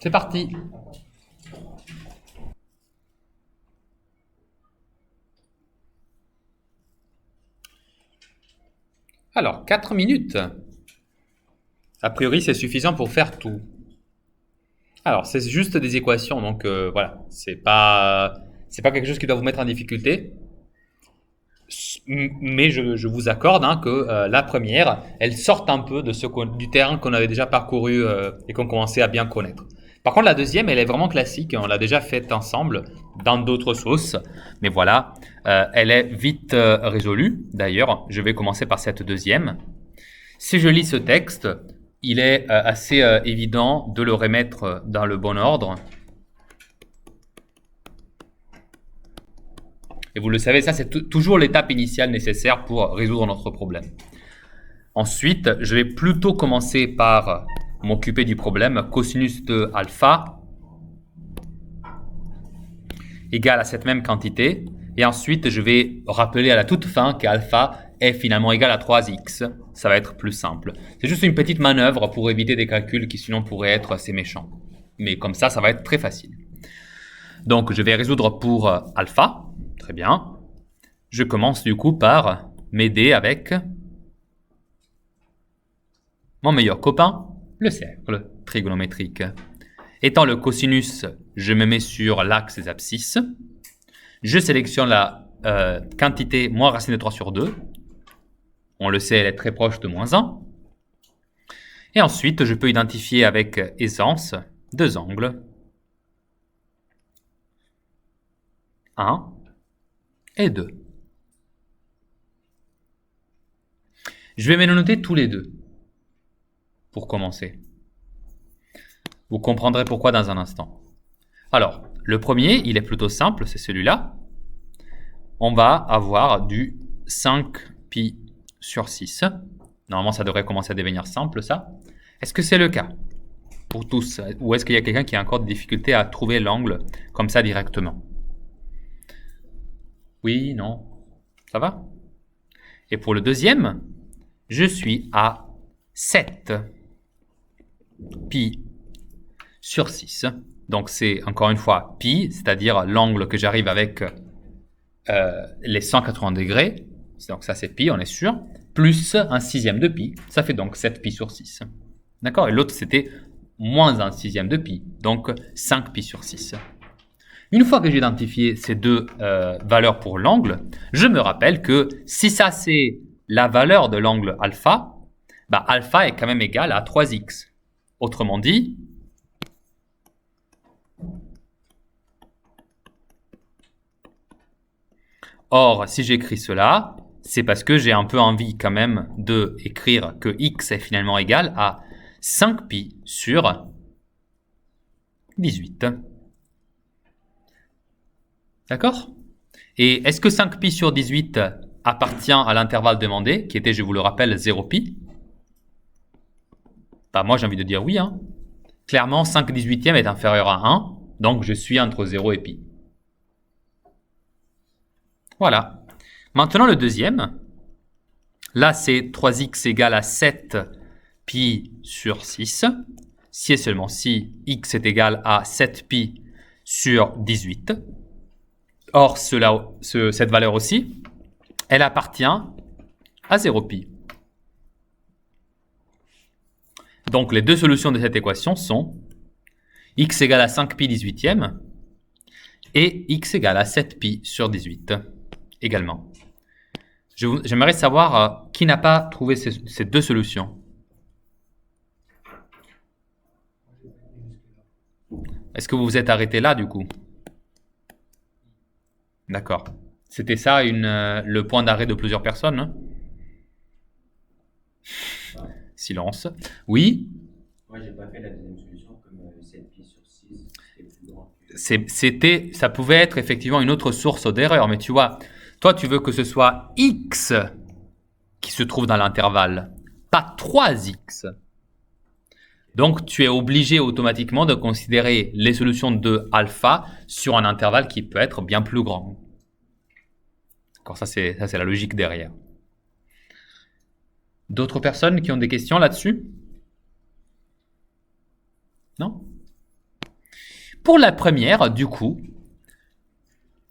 C'est parti. Alors, 4 minutes. A priori, c'est suffisant pour faire tout. Alors, c'est juste des équations, donc voilà, c'est pas quelque chose qui doit vous mettre en difficulté. Mais je vous accorde que la première, elle sort un peu du terrain qu'on avait déjà parcouru et qu'on commençait à bien connaître. Par contre, la deuxième, elle est vraiment classique, on l'a déjà faite ensemble dans d'autres sauces, mais voilà, elle est vite résolue. D'ailleurs, je vais commencer par cette deuxième. Si je lis ce texte, il est assez évident de le remettre dans le bon ordre. Et vous le savez, ça c'est toujours l'étape initiale nécessaire pour résoudre notre problème. Ensuite, je vais plutôt commencer par m'occuper du problème cosinus de alpha égale à cette même quantité. Et ensuite, je vais rappeler à la toute fin qu'alpha est finalement égal à 3x. Ça va être plus simple. C'est juste une petite manœuvre pour éviter des calculs qui sinon pourraient être assez méchants. Mais comme ça va être très facile. Donc, je vais résoudre pour alpha. Très bien. Je commence du coup par m'aider avec mon meilleur copain, le cercle trigonométrique. Étant le cosinus, je me mets sur l'axe des abscisses. Je sélectionne la quantité moins racine de 3 sur 2. On le sait, elle est très proche de moins 1. Et ensuite, je peux identifier avec aisance deux angles. 1 et 2. Je vais me les noter tous les deux pour commencer. Vous comprendrez pourquoi dans un instant. Alors, le premier, il est plutôt simple, c'est celui-là. On va avoir du 5pi sur 6. Normalement, ça devrait commencer à devenir simple, ça. Est-ce que c'est le cas pour tous? Ou est-ce qu'il y a quelqu'un qui a encore des difficultés à trouver l'angle comme ça directement? Oui, non, ça va? Et pour le deuxième, je suis à 7pi sur 6. Donc c'est encore une fois pi, c'est-à-dire l'angle que j'arrive avec les 180 degrés. Donc ça c'est pi, on est sûr. Plus un sixième de pi, ça fait donc 7pi sur 6. D'accord? Et l'autre c'était moins un sixième de pi, donc 5pi sur 6. Une fois que j'ai identifié ces deux valeurs pour l'angle, je me rappelle que si ça c'est la valeur de l'angle alpha, bah alpha est quand même égal à 3x. Autrement dit, or si j'écris cela, c'est parce que j'ai un peu envie quand même de écrire que x est finalement égal à 5pi sur 18. D'accord? Et est-ce que 5pi sur 18 appartient à l'intervalle demandé, qui était, je vous le rappelle, 0pi? Bah, moi, j'ai envie de dire oui. Clairement, 5/18 est inférieur à 1, donc je suis entre 0 et pi. Voilà. Maintenant, le deuxième. Là, c'est 3x égale à 7pi sur 6. Si et seulement si x est égal à 7pi sur 18. Or, cette valeur aussi, elle appartient à 0pi. Donc, les deux solutions de cette équation sont x égale à 5pi 18e et x égale à 7pi sur 18 également. J'aimerais savoir qui n'a pas trouvé ces deux solutions. Est-ce que vous vous êtes arrêté là du coup? D'accord. C'était ça le point d'arrêt de plusieurs personnes? Silence. Oui? Moi, j'ai pas fait la deuxième solution comme 7pi sur 6 est plus grand. Ça pouvait être effectivement une autre source d'erreur, mais tu vois, toi tu veux que ce soit x qui se trouve dans l'intervalle, pas 3x. Donc tu es obligé automatiquement de considérer les solutions de alpha sur un intervalle qui peut être bien plus grand. D'accord, ça c'est la logique derrière. D'autres personnes qui ont des questions là-dessus? Non? Pour la première, du coup,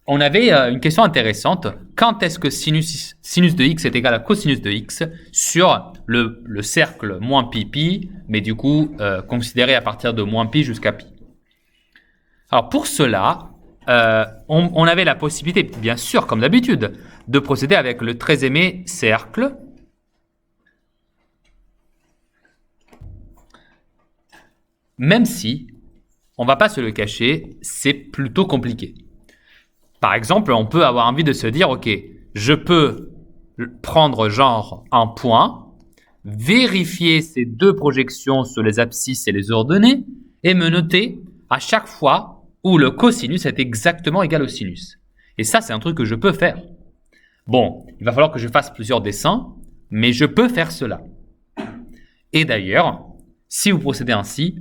on avait une question intéressante. Quand est-ce que sinus de x est égal à cosinus de x sur le cercle moins pi, mais du coup considéré à partir de moins pi jusqu'à pi. Alors pour cela, on avait la possibilité, bien sûr, comme d'habitude, de procéder avec le très aimé cercle. Même si, on ne va pas se le cacher, c'est plutôt compliqué. Par exemple, on peut avoir envie de se dire, ok, je peux prendre genre un point, vérifier ces deux projections sur les abscisses et les ordonnées, et me noter à chaque fois où le cosinus est exactement égal au sinus. Et ça, c'est un truc que je peux faire. Bon, il va falloir que je fasse plusieurs dessins, mais je peux faire cela. Et d'ailleurs, si vous procédez ainsi,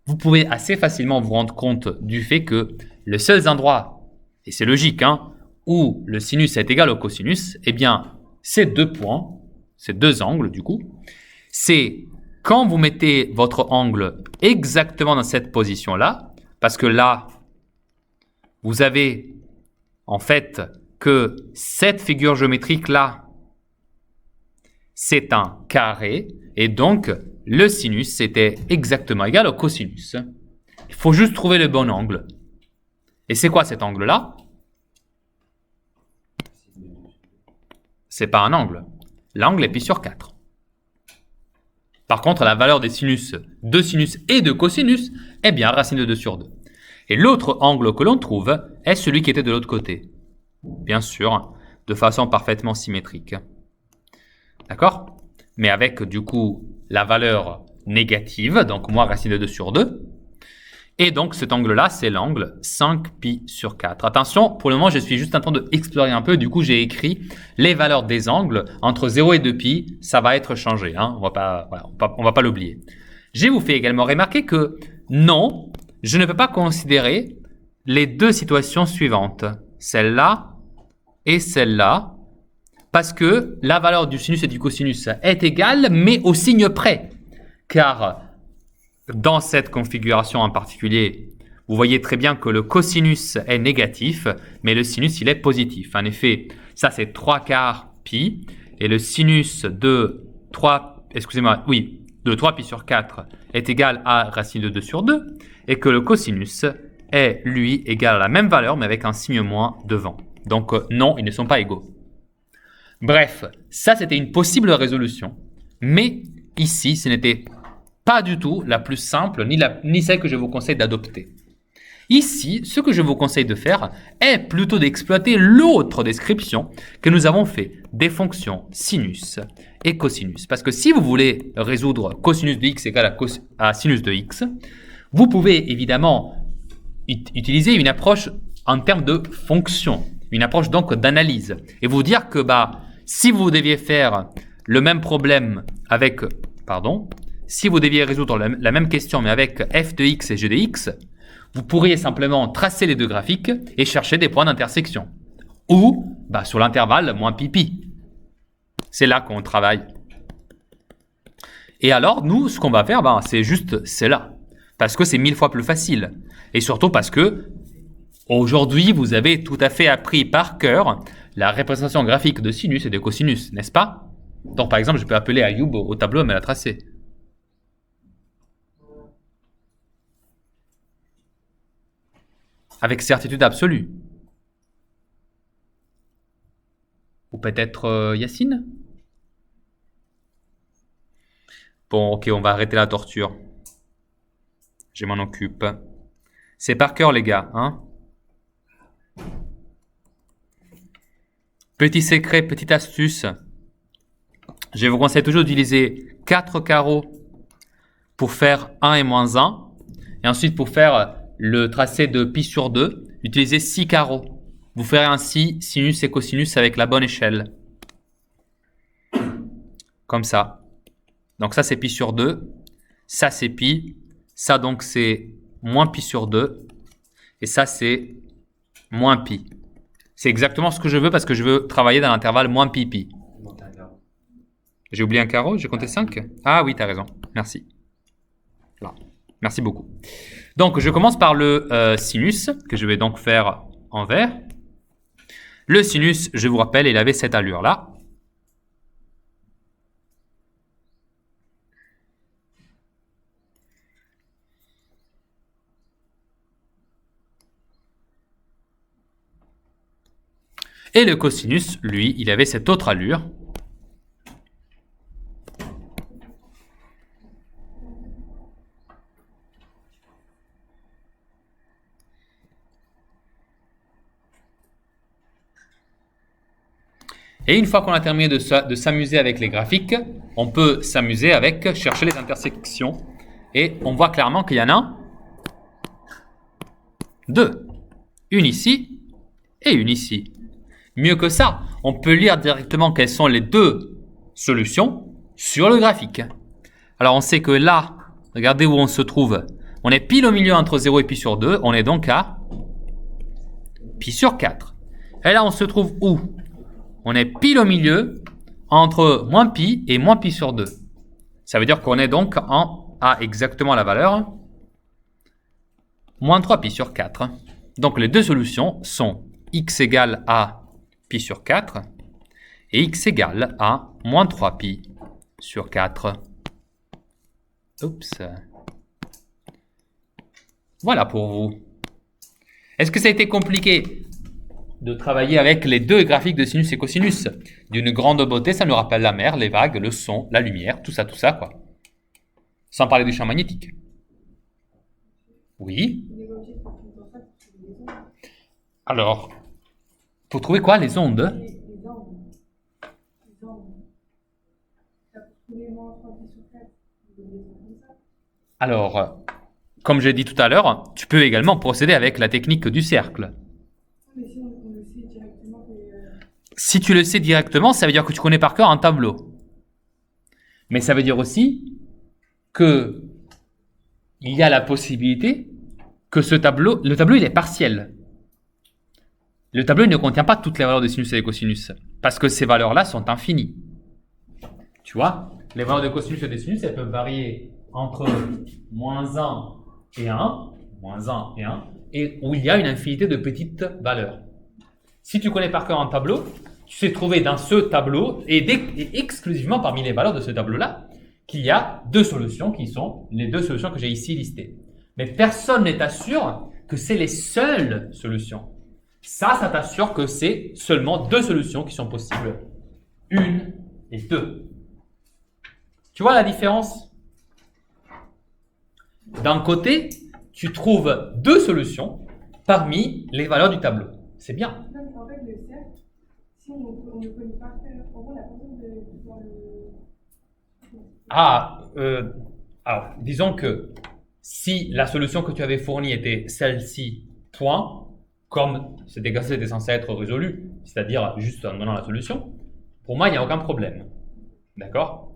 vous pouvez assez facilement vous rendre compte du fait que le seul endroit, et c'est logique, hein, où le sinus est égal au cosinus, eh bien, ces deux points, ces deux angles du coup, c'est quand vous mettez votre angle exactement dans cette position-là, parce que là, vous avez en fait que cette figure géométrique-là, c'est un carré, et donc le sinus était exactement égal au cosinus. Il faut juste trouver le bon angle. Et c'est quoi cet angle-là? C'est pas un angle. L'angle est pi sur 4. Par contre, la valeur des sinus, de sinus et de cosinus, est bien racine de 2 sur 2. Et l'autre angle que l'on trouve est celui qui était de l'autre côté. Bien sûr, de façon parfaitement symétrique. D'accord? Mais avec du coup la valeur négative, donc moins racine de 2 sur 2. Et donc cet angle-là, c'est l'angle 5pi sur 4. Attention, pour le moment, je suis juste en train d'explorer un peu. Du coup, j'ai écrit les valeurs des angles entre 0 et 2pi. Ça va être changé. Hein. On va pas l'oublier. Je vous fais également remarquer que non, je ne peux pas considérer les deux situations suivantes. Celle-là et celle-là. Parce que la valeur du sinus et du cosinus est égale, mais au signe près. Car dans cette configuration en particulier, vous voyez très bien que le cosinus est négatif, mais le sinus, il est positif. En effet, ça, c'est 3/4 pi, et le sinus de 3pi sur 4 est égal à racine de 2 sur 2, et que le cosinus est, lui, égal à la même valeur, mais avec un signe moins devant. Donc, non, ils ne sont pas égaux. Bref, ça, c'était une possible résolution, mais ici, ce n'était pas du tout la plus simple, ni celle que je vous conseille d'adopter. Ici, ce que je vous conseille de faire est plutôt d'exploiter l'autre description que nous avons fait des fonctions sinus et cosinus. Parce que si vous voulez résoudre cosinus de x égale à sinus de x, vous pouvez évidemment utiliser une approche en termes de fonction, une approche donc d'analyse, et vous dire que si vous deviez faire le même problème avec, si vous deviez résoudre la même question mais avec f de x et g de x, vous pourriez simplement tracer les deux graphiques et chercher des points d'intersection. Ou sur l'intervalle moins pi. C'est là qu'on travaille. Et alors, nous, ce qu'on va faire, c'est juste cela. Parce que c'est 1000 fois plus facile. Et surtout parce que aujourd'hui, vous avez tout à fait appris par cœur la représentation graphique de sinus et de cosinus, n'est-ce pas? Donc par exemple, je peux appeler Ayoub au tableau et me la tracer. Avec certitude absolue. Ou peut-être Yacine? Bon, ok, on va arrêter la torture. Je m'en occupe. C'est par cœur, les gars, hein? Petit secret, petite astuce. Je vous conseille toujours d'utiliser 4 carreaux pour faire 1 et moins 1. Et ensuite, pour faire le tracé de pi sur 2, utilisez 6 carreaux. Vous ferez ainsi sinus et cosinus avec la bonne échelle. Comme ça. Donc ça, c'est pi sur 2. Ça, c'est pi. Ça, donc, c'est moins pi sur 2. Et ça, c'est moins pi. C'est exactement ce que je veux parce que je veux travailler dans l'intervalle moins pi. J'ai oublié un carreau, j'ai compté 5. Ah oui, tu as raison. Merci. Là. Merci beaucoup. Donc, je commence par le sinus, que je vais donc faire en vert. Le sinus, je vous rappelle, il avait cette allure-là. Et le cosinus, lui, il avait cette autre allure. Et une fois qu'on a terminé de s'amuser avec les graphiques, on peut s'amuser avec chercher les intersections. Et on voit clairement qu'il y en a deux. Une ici et une ici. Mieux que ça, on peut lire directement quelles sont les deux solutions sur le graphique. Alors on sait que là, regardez où on se trouve. On est pile au milieu entre 0 et pi sur 2. On est donc à pi sur 4. Et là, on se trouve où? On est pile au milieu entre moins pi et moins pi sur 2. Ça veut dire qu'on est donc à exactement la valeur moins 3 pi sur 4. Donc les deux solutions sont x égale à pi sur 4 et x égale à moins 3 pi sur 4. Oups. Voilà pour vous. Est-ce que ça a été compliqué de travailler avec les deux graphiques de sinus et cosinus? D'une grande beauté, ça nous rappelle la mer, les vagues, le son, la lumière, tout ça, quoi. Sans parler du champ magnétique. Oui. Alors, pour trouver quoi, les ondes? Alors, comme j'ai dit tout à l'heure, tu peux également procéder avec la technique du cercle. Si tu le sais directement, ça veut dire que tu connais par cœur un tableau. Mais ça veut dire aussi que il y a la possibilité que le tableau il est partiel. Le tableau il ne contient pas toutes les valeurs de sinus et de cosinus, parce que ces valeurs-là sont infinies. Tu vois, les valeurs de cosinus et de sinus, elles peuvent varier entre moins 1 et 1, et où il y a une infinité de petites valeurs. Si tu connais par cœur un tableau, tu sais trouver dans ce tableau, et exclusivement parmi les valeurs de ce tableau-là, qu'il y a deux solutions qui sont les deux solutions que j'ai ici listées. Mais personne ne t'assure que c'est les seules solutions. Ça t'assure que c'est seulement deux solutions qui sont possibles. Une et deux. Tu vois la différence? D'un côté, tu trouves deux solutions parmi les valeurs du tableau. C'est bien. En fait, le cercle, si on ne connaît pas faire, en gros, la personne de pouvoir le... Alors, disons que si la solution que tu avais fournie était celle-ci, point, comme cet exercice était censé être résolu, c'est-à-dire juste en donnant la solution, pour moi, il n'y a aucun problème. D'accord?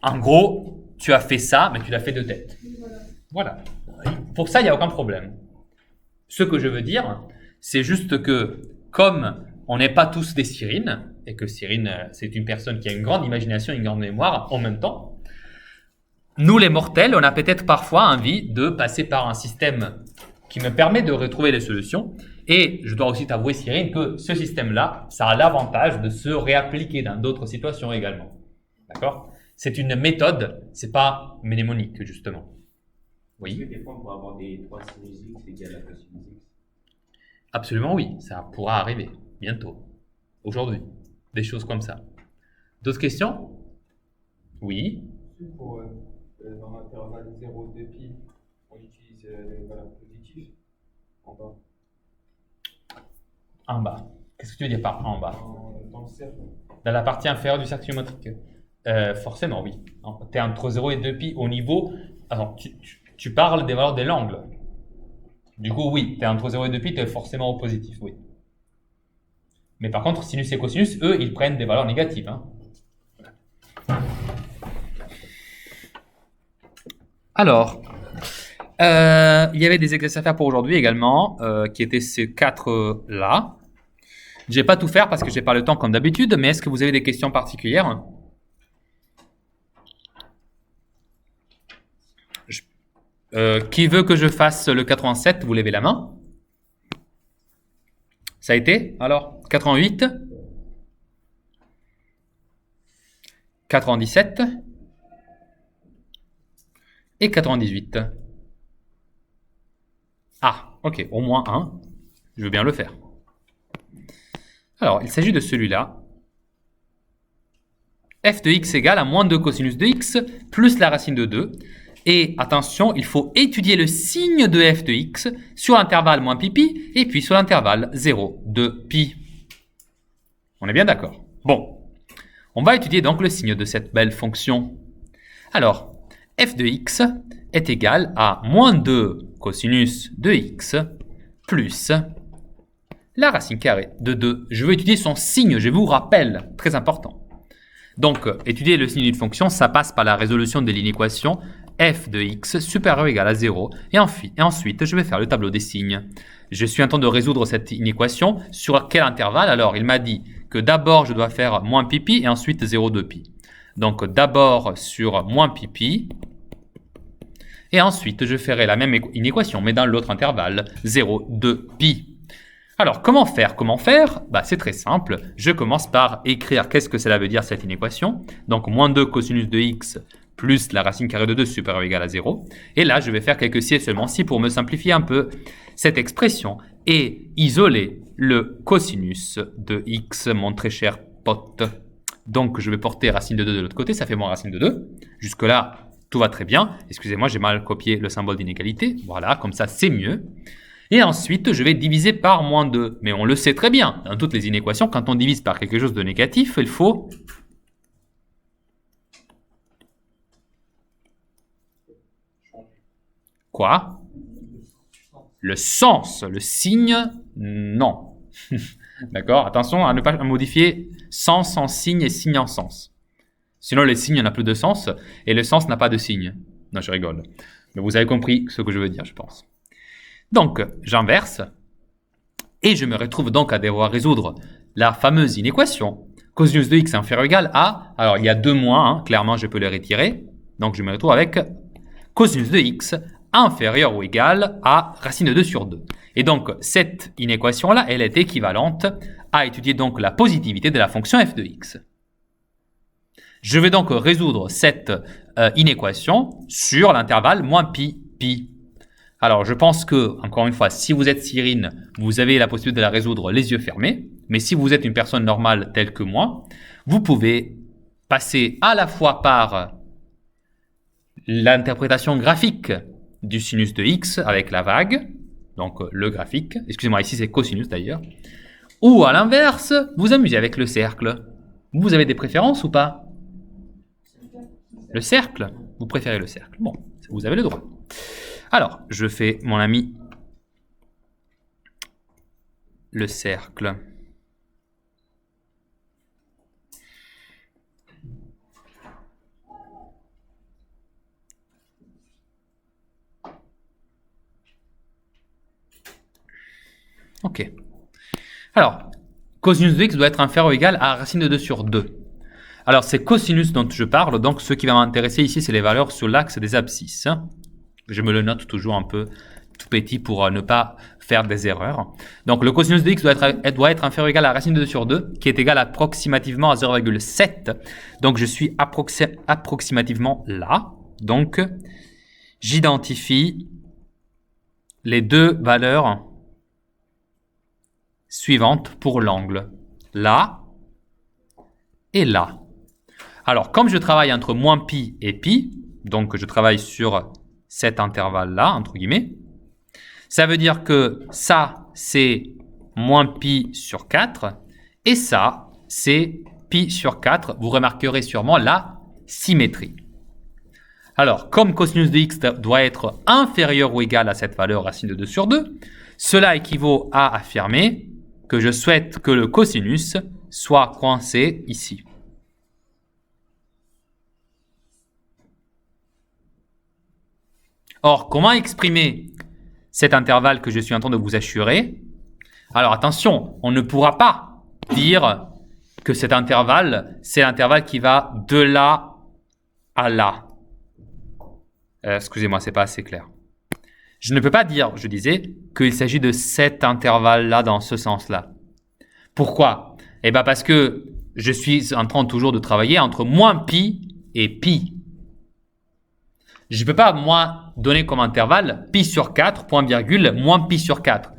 En gros, tu as fait ça, mais tu l'as fait de tête. Voilà. Pour ça, il n'y a aucun problème. Ce que je veux dire, c'est juste que, comme on n'est pas tous des Cyrines, et que Cyrine, c'est une personne qui a une grande imagination et une grande mémoire en même temps, nous les mortels, on a peut-être parfois envie de passer par un système qui me permet de retrouver les solutions. Et je dois aussi t'avouer, Cyrine, que ce système-là, ça a l'avantage de se réappliquer dans d'autres situations également. D'accord? C'est une méthode, c'est pas mnémonique, justement. Oui. Est-ce que des fois on pourra avoir des 3 sinus x égale à cosinus x? Absolument oui, ça pourra arriver bientôt, aujourd'hui, des choses comme ça. D'autres questions? Oui. Pour, dans l'intervalle 0 et 2 pi, on utilise les valeurs positives en bas. En bas. Qu'est-ce que tu veux dire par en bas? Dans le cercle. Dans la partie inférieure du cercle symétrique. Forcément, oui. Tu es entre 0 et 2 pi au niveau... Alors, tu parles des valeurs de l'angle. Du coup, oui, tu es entre 0 et 2 pi, tu es forcément au positif, oui. Mais par contre, sinus et cosinus, eux, ils prennent des valeurs négatives. Hein. Alors, il y avait des exercices à faire pour aujourd'hui également, qui étaient ces 4-là. Je ne vais pas tout faire parce que je n'ai pas le temps comme d'habitude, mais est-ce que vous avez des questions particulières? Qui veut que je fasse le 87? Vous levez la main. Ça a été? Alors, 88, 97 et 98. Ah, ok, au moins un. Je veux bien le faire. Alors, il s'agit de celui-là. F de x égale à moins 2 cosinus de x plus la racine de 2. Et attention, il faut étudier le signe de f de x sur l'intervalle moins pi et puis sur l'intervalle 0 de pi. On est bien d'accord? Bon, on va étudier donc le signe de cette belle fonction. Alors, f de x est égal à moins 2 cosinus de x plus la racine carrée de 2. Je veux étudier son signe, je vous rappelle, très important. Donc, étudier le signe d'une fonction, ça passe par la résolution de l'inéquation f de x supérieur ou égal à 0. Et ensuite, je vais faire le tableau des signes. Je suis en train de résoudre cette inéquation sur quel intervalle? Alors, il m'a dit que d'abord, je dois faire moins pi et ensuite 0 de pi. Donc, d'abord sur moins pi. Et ensuite, je ferai la même inéquation, mais dans l'autre intervalle, 0 de pi. Alors, comment faire? Bah, c'est très simple. Je commence par écrire qu'est-ce que cela veut dire cette inéquation. Donc, moins 2 cosinus de x plus la racine carrée de 2 supérieur ou égal à 0. Et là, je vais faire quelques si et seulement si pour me simplifier un peu cette expression et isoler le cosinus de x, mon très cher pote. Donc, je vais porter racine de 2 de l'autre côté, ça fait moins racine de 2. Jusque-là, tout va très bien. Excusez-moi, j'ai mal copié le symbole d'inégalité. Voilà, comme ça, c'est mieux. Et ensuite, je vais diviser par moins 2. Mais on le sait très bien, dans toutes les inéquations, quand on divise par quelque chose de négatif, il faut... Quoi? Le sens, le signe, non. D'accord? Attention à ne pas modifier sens en signe et signe en sens. Sinon, les signes n'ont plus de sens et le sens n'a pas de signe. Non, je rigole. Mais vous avez compris ce que je veux dire, je pense. Donc, j'inverse et je me retrouve donc à devoir résoudre la fameuse inéquation cosinus de x inférieur ou égal à... Alors, il y a deux moins, clairement, je peux les retirer. Donc, je me retrouve avec cosinus de x inférieur ou égal à racine de 2 sur 2. Et donc, cette inéquation-là, elle est équivalente à étudier donc la positivité de la fonction f de x. Je vais donc résoudre cette inéquation sur l'intervalle moins pi. Alors, je pense que, encore une fois, si vous êtes Cyrine, vous avez la possibilité de la résoudre les yeux fermés. Mais si vous êtes une personne normale telle que moi, vous pouvez passer à la fois par l'interprétation graphique du sinus de x avec la vague, donc le graphique, excusez-moi, ici c'est cosinus d'ailleurs, ou à l'inverse, vous amusez avec le cercle. Vous avez des préférences ou pas? Le cercle? Vous préférez le cercle? Bon, vous avez le droit. Alors, je fais, mon ami, le cercle. Ok. Alors, cosinus de x doit être inférieur ou égal à racine de 2 sur 2. Alors, c'est cosinus dont je parle, donc ce qui va m'intéresser ici, c'est les valeurs sur l'axe des abscisses. Je me le note toujours un peu tout petit pour ne pas faire des erreurs. Donc, le cosinus de x doit être inférieur ou égal à racine de 2 sur 2, qui est égal approximativement à 0,7. Donc, je suis approximativement là. Donc, j'identifie les deux valeurs suivantes pour l'angle. Là et là. Alors, comme je travaille entre moins pi et pi, donc je travaille sur cet intervalle-là, entre guillemets, ça veut dire que ça, c'est moins pi sur 4, et ça, c'est pi sur 4. Vous remarquerez sûrement la symétrie. Alors, comme cosinus de x doit être inférieur ou égal à cette valeur racine de 2 sur 2, cela équivaut à affirmer que je souhaite que le cosinus soit coincé ici. Or, comment exprimer cet intervalle que je suis en train de vous assurer? Alors attention, on ne pourra pas dire que cet intervalle, c'est l'intervalle qui va de là à là. Excusez-moi, c'est pas assez clair. Je ne peux pas dire, je disais, qu'il s'agit de cet intervalle-là dans ce sens-là. Pourquoi? Eh bien parce que je suis en train toujours de travailler entre moins pi et pi. Je ne peux pas, moi, donner comme intervalle pi sur 4, point virgule, moins pi sur 4.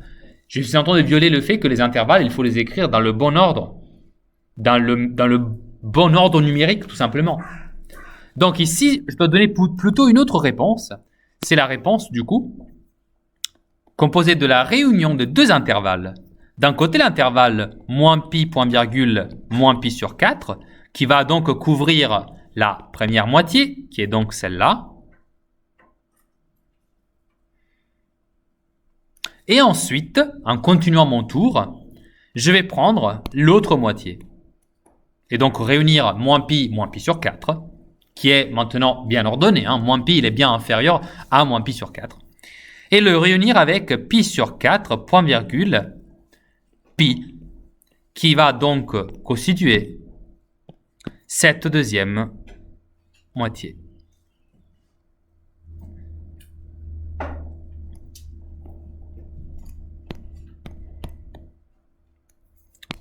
Je suis en train de violer le fait que les intervalles, il faut les écrire dans le bon ordre. Dans le bon ordre numérique, tout simplement. Donc ici, je dois donner plutôt une autre réponse. C'est la réponse, du coup, composée de la réunion de deux intervalles. D'un côté, l'intervalle moins pi, point virgule, moins pi sur 4, qui va donc couvrir la première moitié, qui est donc celle-là. Et ensuite, en continuant mon tour, je vais prendre l'autre moitié. Et donc réunir moins pi sur 4, qui est maintenant bien ordonné. Moins pi, il est bien inférieur à moins pi sur 4. Et le réunir avec pi sur 4, point virgule, pi, qui va donc constituer cette deuxième moitié.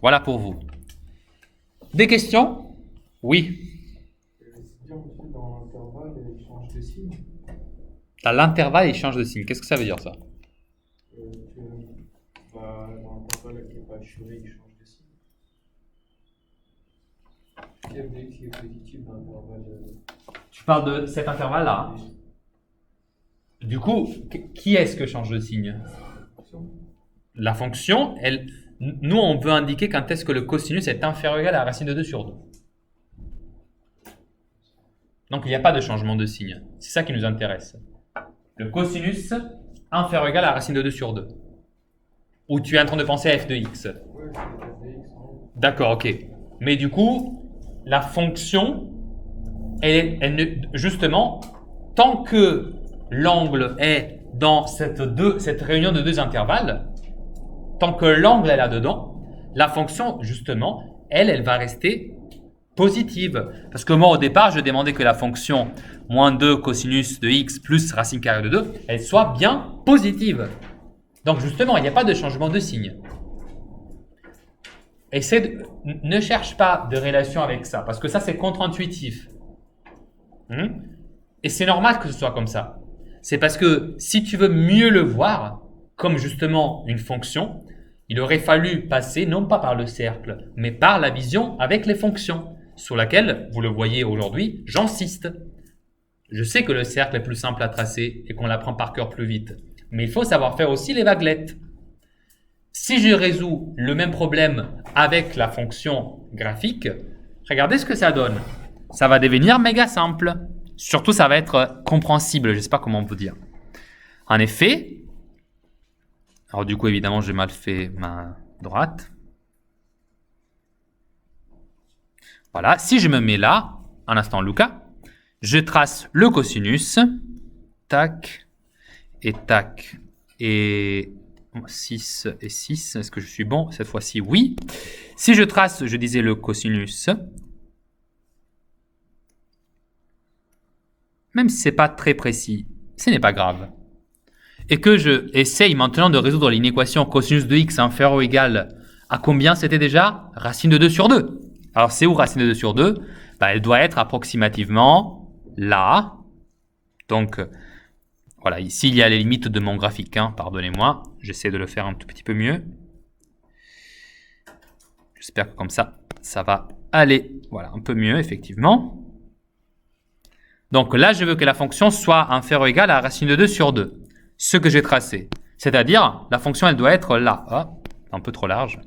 Voilà pour vous. Des questions? Oui. Si on fait dans l'intervalle, il change de signe. Dans l'intervalle, il change de signe. Qu'est-ce que ça veut dire, ça? Dans l'intervalle qui n'est pas assuré, il change de signe. Si fdx est positif dans l'intervalle. Tu parles de cet intervalle-là. Du coup, qui est-ce que change de signe? La fonction, nous, on veut indiquer quand est-ce que le cosinus est inférieur ou égal à la racine de 2 sur 2. Donc, il n'y a pas de changement de signe. C'est ça qui nous intéresse. Le cosinus inférieur ou égal à la racine de 2 sur 2. Ou tu es en train de penser à f de x. Oui, c'est fdx. D'accord, ok. Mais du coup, la fonction, justement, tant que l'angle est dans cette réunion de deux intervalles, tant que l'angle est là-dedans, la fonction, justement, elle va rester positive. Parce que moi, au départ, je demandais que la fonction moins 2 cosinus de x plus racine carrée de 2, elle soit bien positive. Donc, justement, il n'y a pas de changement de signe. Ne cherche pas de relation avec ça, parce que ça, c'est contre-intuitif. Et c'est normal que ce soit comme ça. C'est parce que si tu veux mieux le voir, comme justement une fonction, il aurait fallu passer non pas par le cercle, mais par la vision avec les fonctions, sur laquelle, vous le voyez aujourd'hui, j'insiste. Je sais que le cercle est plus simple à tracer et qu'on l'apprend par cœur plus vite, mais il faut savoir faire aussi les vaguelettes. Si je résous le même problème avec la fonction graphique, regardez ce que ça donne. Ça va devenir méga simple. Surtout, ça va être compréhensible, je ne sais pas comment on peut dire. En effet, alors du coup, évidemment, j'ai mal fait ma droite. Voilà, si je me mets là, un instant Lucas, je trace le cosinus, tac, et 6 et 6, est-ce que je suis bon? Cette fois-ci, oui. Si je trace, je disais le cosinus, même si ce n'est pas très précis, ce n'est pas grave. Et que je essaye maintenant de résoudre l'inéquation cosinus de x inférieur ou égal à combien c'était déjà? Racine de 2 sur 2. Alors c'est où racine de 2 sur 2? Elle doit être approximativement là. Donc voilà, ici il y a les limites de mon graphique. Pardonnez-moi, j'essaie de le faire un tout petit peu mieux. J'espère que comme ça, ça va aller voilà, un peu mieux effectivement. Donc là, je veux que la fonction soit inférieure ou égale à la racine de 2 sur 2. Ce que j'ai tracé. C'est-à-dire, la fonction, elle doit être là. Oh, un peu trop large.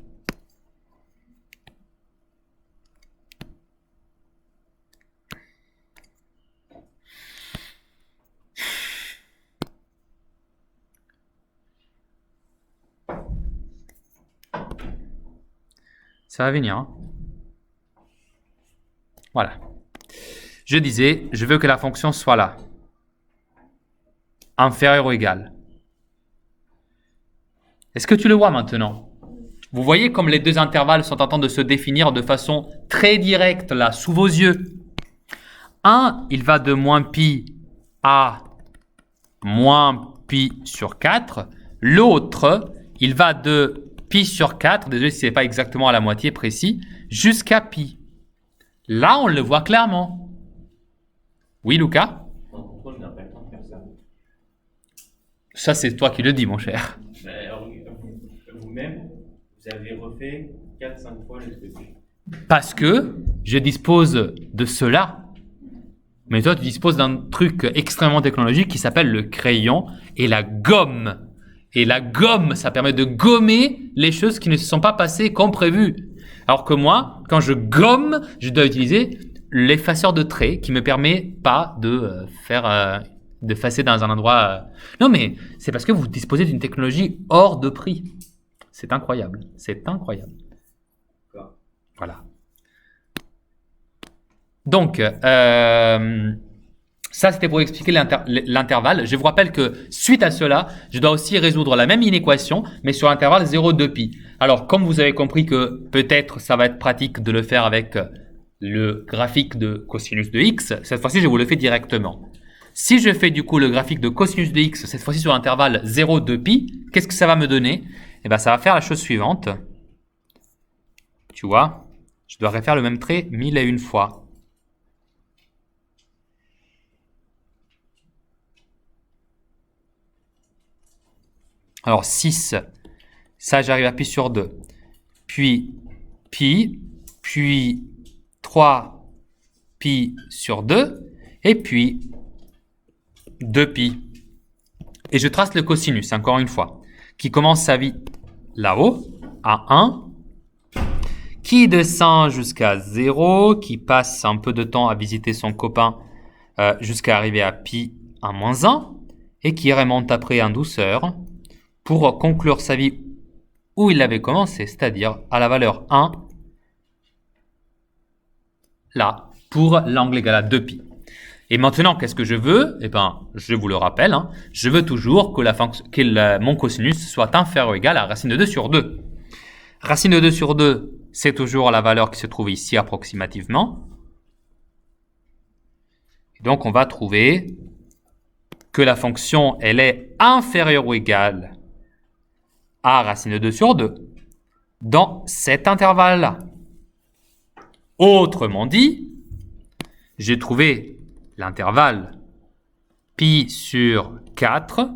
Ça va venir. Voilà. Je disais, je veux que la fonction soit là. Inférieur ou égal. Est-ce que tu le vois maintenant? Vous voyez comme les deux intervalles sont en train de se définir de façon très directe là, sous vos yeux. Un, il va de moins pi à moins pi sur 4. L'autre, il va de pi sur 4, désolé si ce n'est pas exactement à la moitié précis, jusqu'à pi. Là, on le voit clairement. Oui, Lucas? En contrôle, on n'a pas le temps de faire ça. Ça, c'est toi qui le dis, mon cher. Mais alors, vous-même, vous avez refait 4-5 fois le truc. Parce que je dispose de cela. Mais toi, tu disposes d'un truc extrêmement technologique qui s'appelle le crayon et la gomme. Et la gomme, ça permet de gommer les choses qui ne se sont pas passées comme prévu. Alors que moi, quand je gomme, je dois utiliser l'effaceur de traits qui me permet pas de d'effacer dans un endroit. Non, mais c'est parce que vous disposez d'une technologie hors de prix. C'est incroyable. C'est incroyable. D'accord. Voilà. Donc, ça, c'était pour expliquer l'intervalle. Je vous rappelle que suite à cela, je dois aussi résoudre la même inéquation, mais sur l'intervalle 0,2pi. Alors, comme vous avez compris que peut-être ça va être pratique de le faire avec le graphique de cosinus de x, cette fois-ci, je vous le fais directement. Si je fais du coup le graphique de cosinus de x, cette fois-ci sur l'intervalle 0,2pi, qu'est-ce que ça va me donner? Eh bien, ça va faire la chose suivante. Tu vois, je dois refaire le même trait 1001 fois. Alors 6, ça j'arrive à pi sur 2, puis pi, puis 3 pi sur 2, et puis 2pi. Et je trace le cosinus, encore une fois, qui commence sa vie là-haut, à 1, qui descend jusqu'à 0, qui passe un peu de temps à visiter son copain jusqu'à arriver à pi à moins 1, et qui remonte après en douceur, pour conclure sa vie où il avait commencé, c'est-à-dire à la valeur 1, là, pour l'angle égal à 2pi. Et maintenant, qu'est-ce que je veux? Eh bien, je vous le rappelle, hein, je veux toujours que mon cosinus soit inférieur ou égal à racine de 2 sur 2. Racine de 2 sur 2, c'est toujours la valeur qui se trouve ici approximativement. Et donc, on va trouver que la fonction, elle est inférieure ou égale à racine de 2 sur 2 dans cet intervalle-là. Autrement dit, j'ai trouvé l'intervalle pi sur 4.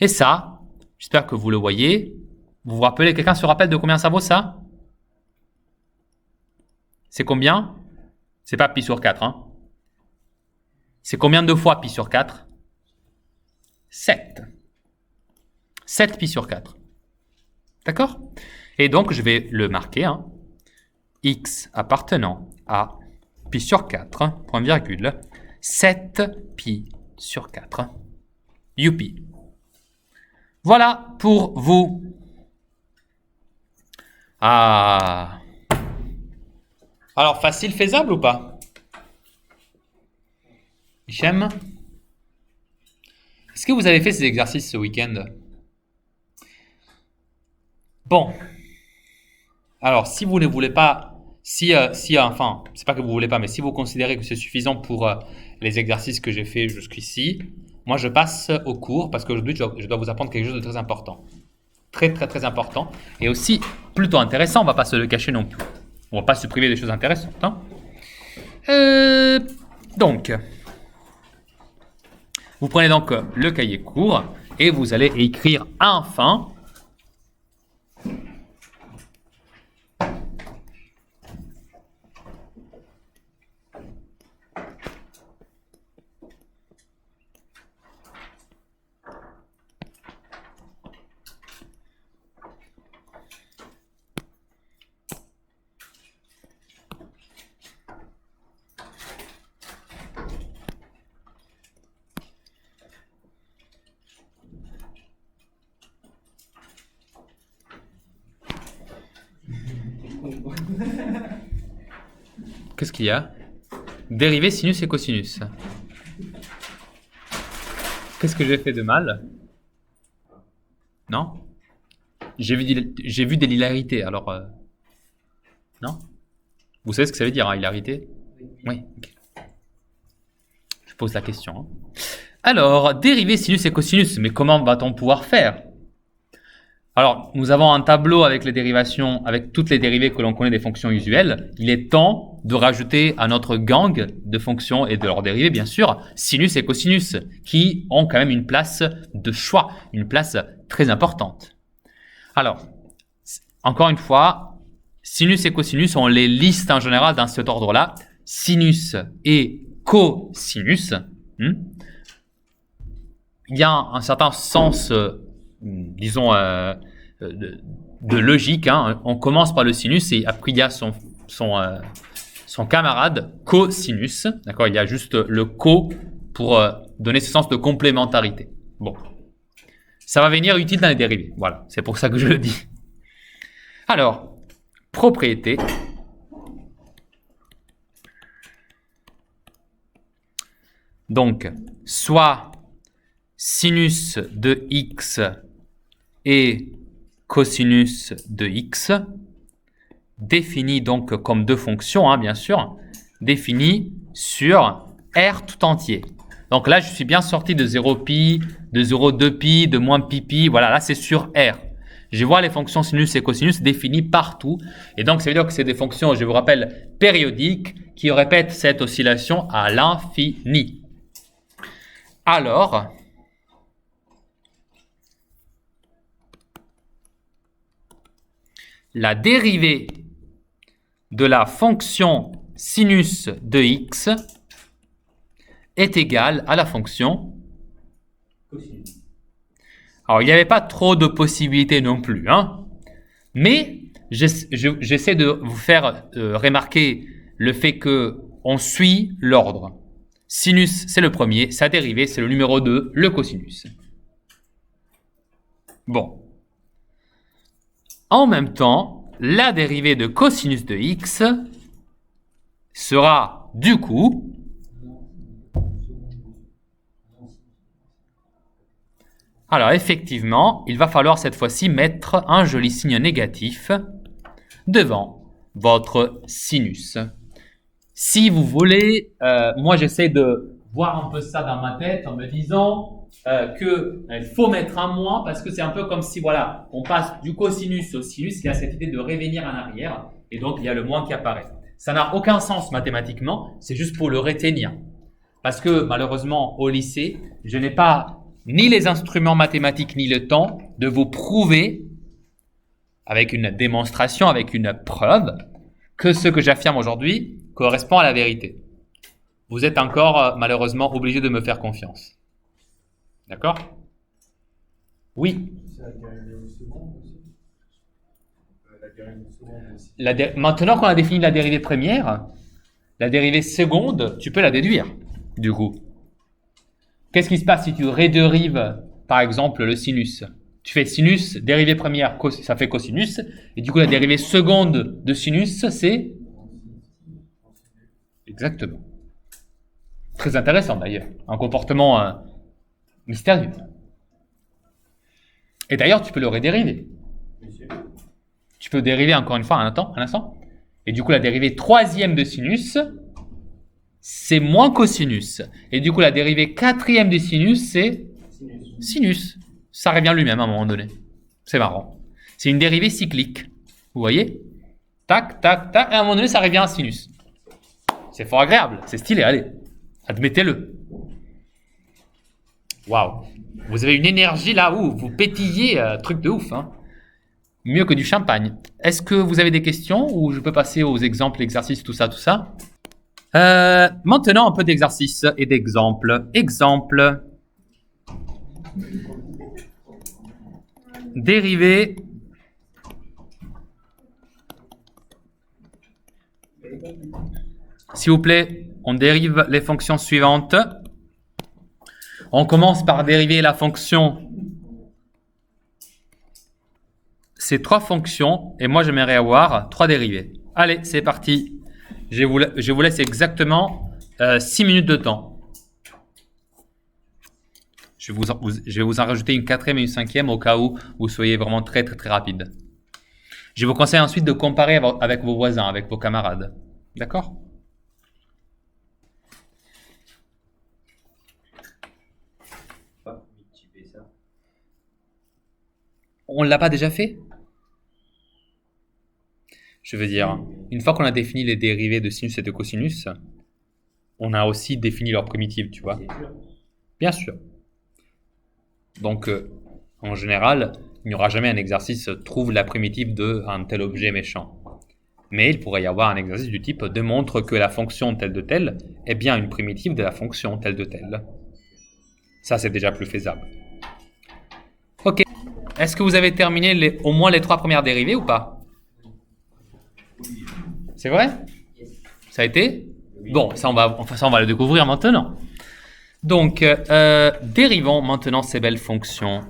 Et ça, j'espère que vous le voyez. Vous vous rappelez, quelqu'un se rappelle de combien ça vaut ça? C'est combien? C'est pas pi sur 4. Hein? C'est combien de fois pi sur 4? 7. 7 pi sur 4. D'accord? Et donc, je vais le marquer. Hein. X appartenant à pi sur 4, point virgule, 7 pi sur 4. Youpi. Voilà pour vous. Ah. Alors, facile, faisable ou pas? Hichem? Est-ce que vous avez fait ces exercices ce week-end? Bon. Alors, si vous ne voulez pas, enfin, c'est pas que vous voulez pas, mais si vous considérez que c'est suffisant pour les exercices que j'ai fait jusqu'ici, moi je passe au cours parce qu'aujourd'hui je dois vous apprendre quelque chose de très important. Très très très important. Et aussi plutôt intéressant, on va pas se le cacher non plus. On va pas se priver des choses intéressantes. Hein. Donc, vous prenez donc le cahier court et vous allez écrire enfin. Qu'est-ce qu'il y a? Dérivé sinus et cosinus. Qu'est-ce que j'ai fait de mal? Non? J'ai vu des hilarités, alors... non? Vous savez ce que ça veut dire, hein, hilarité? Oui. Okay. Je pose la question. Hein. Alors, dériver sinus et cosinus, mais comment va-t-on pouvoir faire? Alors, nous avons un tableau avec les dérivations, avec toutes les dérivées que l'on connaît des fonctions usuelles. Il est temps de rajouter à notre gang de fonctions et de leurs dérivées, bien sûr, sinus et cosinus, qui ont quand même une place de choix, une place très importante. Alors, encore une fois, sinus et cosinus, on les liste en général dans cet ordre-là. Sinus et cosinus. Il y a un certain sens, disons, de logique. Hein. On commence par le sinus et après il y a son camarade cosinus. D'accord, il y a juste le co pour donner ce sens de complémentarité. Bon, ça va venir utile dans les dérivés. Voilà, c'est pour ça que je le dis. Alors, propriété. Donc, soit sinus de x et cosinus de x, définis donc comme deux fonctions, hein, bien sûr, définis sur R tout entier. Donc là, je suis bien sorti de 0pi, de 0,2pi, de moins pi, voilà, là c'est sur R. Je vois les fonctions sinus et cosinus définies partout. Et donc, ça veut dire que c'est des fonctions, je vous rappelle, périodiques, qui répètent cette oscillation à l'infini. Alors, la dérivée de la fonction sinus de x est égale à la fonction Cosinus. Alors, il n'y avait pas trop de possibilités non plus, hein, mais j'essaie de vous faire remarquer le fait qu'on suit l'ordre. Sinus, c'est le premier, sa dérivée, c'est le numéro 2, le cosinus. Bon. En même temps, la dérivée de cosinus de x sera du coup alors effectivement, il va falloir cette fois-ci mettre un joli signe négatif devant votre sinus. Si vous voulez, moi j'essaie de voir un peu ça dans ma tête en me disant qu'il faut mettre un moins parce que c'est un peu comme si voilà, on passe du cosinus au sinus, il y a cette idée de revenir en arrière et donc il y a le moins qui apparaît. Ça n'a aucun sens mathématiquement, c'est juste pour le retenir. Parce que malheureusement au lycée, je n'ai pas ni les instruments mathématiques ni le temps de vous prouver avec une démonstration, avec une preuve que ce que j'affirme aujourd'hui correspond à la vérité. Vous êtes encore malheureusement obligé de me faire confiance. D'accord? Oui. C'est la dérivée seconde aussi. La dérivée seconde aussi. Maintenant qu'on a défini la dérivée première, la dérivée seconde, tu peux la déduire, du coup. Qu'est-ce qui se passe si tu redérives, par exemple, le sinus? Tu fais sinus, dérivée première, ça fait cosinus, et du coup la dérivée seconde de sinus, c'est... Exactement. Très intéressant d'ailleurs, un comportement mystérieux. Et d'ailleurs, tu peux le redériver. Monsieur. Tu peux dériver encore une fois un instant. Et du coup, la dérivée troisième de sinus, c'est moins cosinus. Et du coup, la dérivée quatrième de sinus, c'est Sinus. sinus. Ça revient lui-même à un moment donné. C'est marrant. C'est une dérivée cyclique. Vous voyez? Tac, tac, tac. Et à un moment donné, ça revient à sinus. C'est fort agréable. C'est stylé. Allez, admettez-le. Waouh. Vous avez une énergie là où vous pétillez, truc de ouf. Hein. Mieux que du champagne. Est-ce que vous avez des questions ou je peux passer aux exemples, exercices, tout ça, tout ça? Maintenant, un peu d'exercices et d'exemples. Exemple. Dérivée. S'il vous plaît, on dérive les fonctions suivantes. On commence par dériver la fonction. Ces trois fonctions, et moi j'aimerais avoir trois dérivées. Allez, c'est parti. Je vous laisse exactement 6 minutes de temps. Je vais vous en rajouter une quatrième et une cinquième au cas où vous soyez vraiment très très très rapide. Je vous conseille ensuite de comparer avec vos voisins, avec vos camarades. D'accord ? On ne l'a pas déjà fait? Je veux dire, une fois qu'on a défini les dérivés de sinus et de cosinus, on a aussi défini leur primitive, tu vois. C'est dur. Bien sûr. Donc, en général, il n'y aura jamais un exercice trouve la primitive d'un tel objet méchant. Mais il pourrait y avoir un exercice du type démontre que la fonction telle de telle est bien une primitive de la fonction telle de telle. Ça, c'est déjà plus faisable. Ok. Est-ce que vous avez terminé au moins les 3 premières dérivées ou pas? C'est vrai? Ça a été? Bon, ça on va le découvrir maintenant. Donc, dérivons maintenant ces belles fonctions.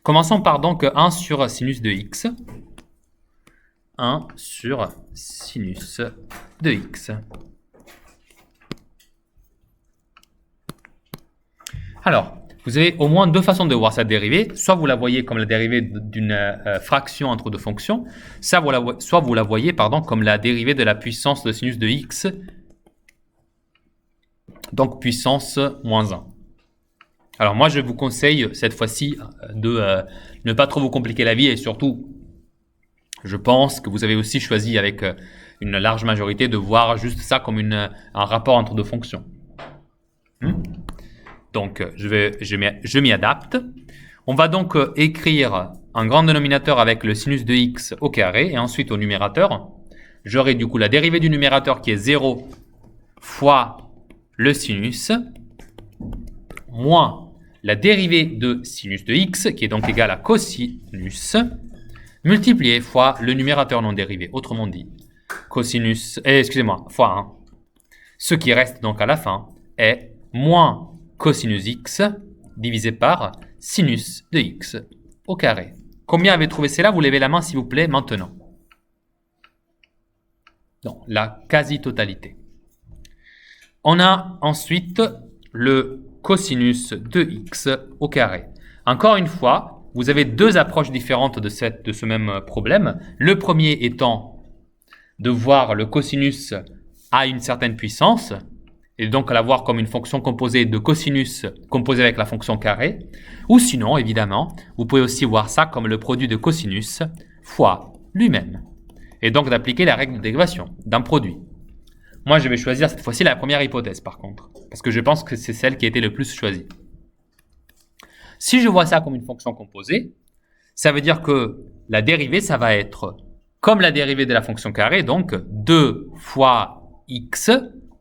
Commençons par donc 1 sur sinus de x. 1 sur sinus de x. Alors, vous avez au moins 2 façons de voir cette dérivée. Soit vous la voyez comme la dérivée d'une fraction entre 2 fonctions, soit vous la voyez comme la dérivée de la puissance de sinus de x, donc puissance moins 1. Alors moi, je vous conseille cette fois-ci de ne pas trop vous compliquer la vie et surtout, je pense que vous avez aussi choisi avec une large majorité de voir juste ça comme un rapport entre 2 fonctions. Donc, je m'y adapte. On va donc écrire un grand dénominateur avec le sinus de x au carré et ensuite au numérateur. J'aurai du coup la dérivée du numérateur qui est 0 fois le sinus moins la dérivée de sinus de x qui est donc égale à cosinus multiplié fois le numérateur non dérivé. Autrement dit, cosinus, fois 1. Ce qui reste donc à la fin est moins cosinus x divisé par sinus de x au carré. Combien avez trouvé cela? Vous levez la main s'il vous plaît maintenant. Non, la quasi-totalité. On a ensuite le cosinus de x au carré. Encore une fois, vous avez 2 approches différentes de ce même problème. Le premier étant de voir le cosinus à une certaine puissance, et donc à la voir comme une fonction composée de cosinus composée avec la fonction carré, ou sinon, évidemment, vous pouvez aussi voir ça comme le produit de cosinus fois lui-même, et donc d'appliquer la règle de dérivation d'un produit. Moi, je vais choisir cette fois-ci la première hypothèse, par contre, parce que je pense que c'est celle qui a été le plus choisie. Si je vois ça comme une fonction composée, ça veut dire que la dérivée, ça va être comme la dérivée de la fonction carré, donc 2 fois x,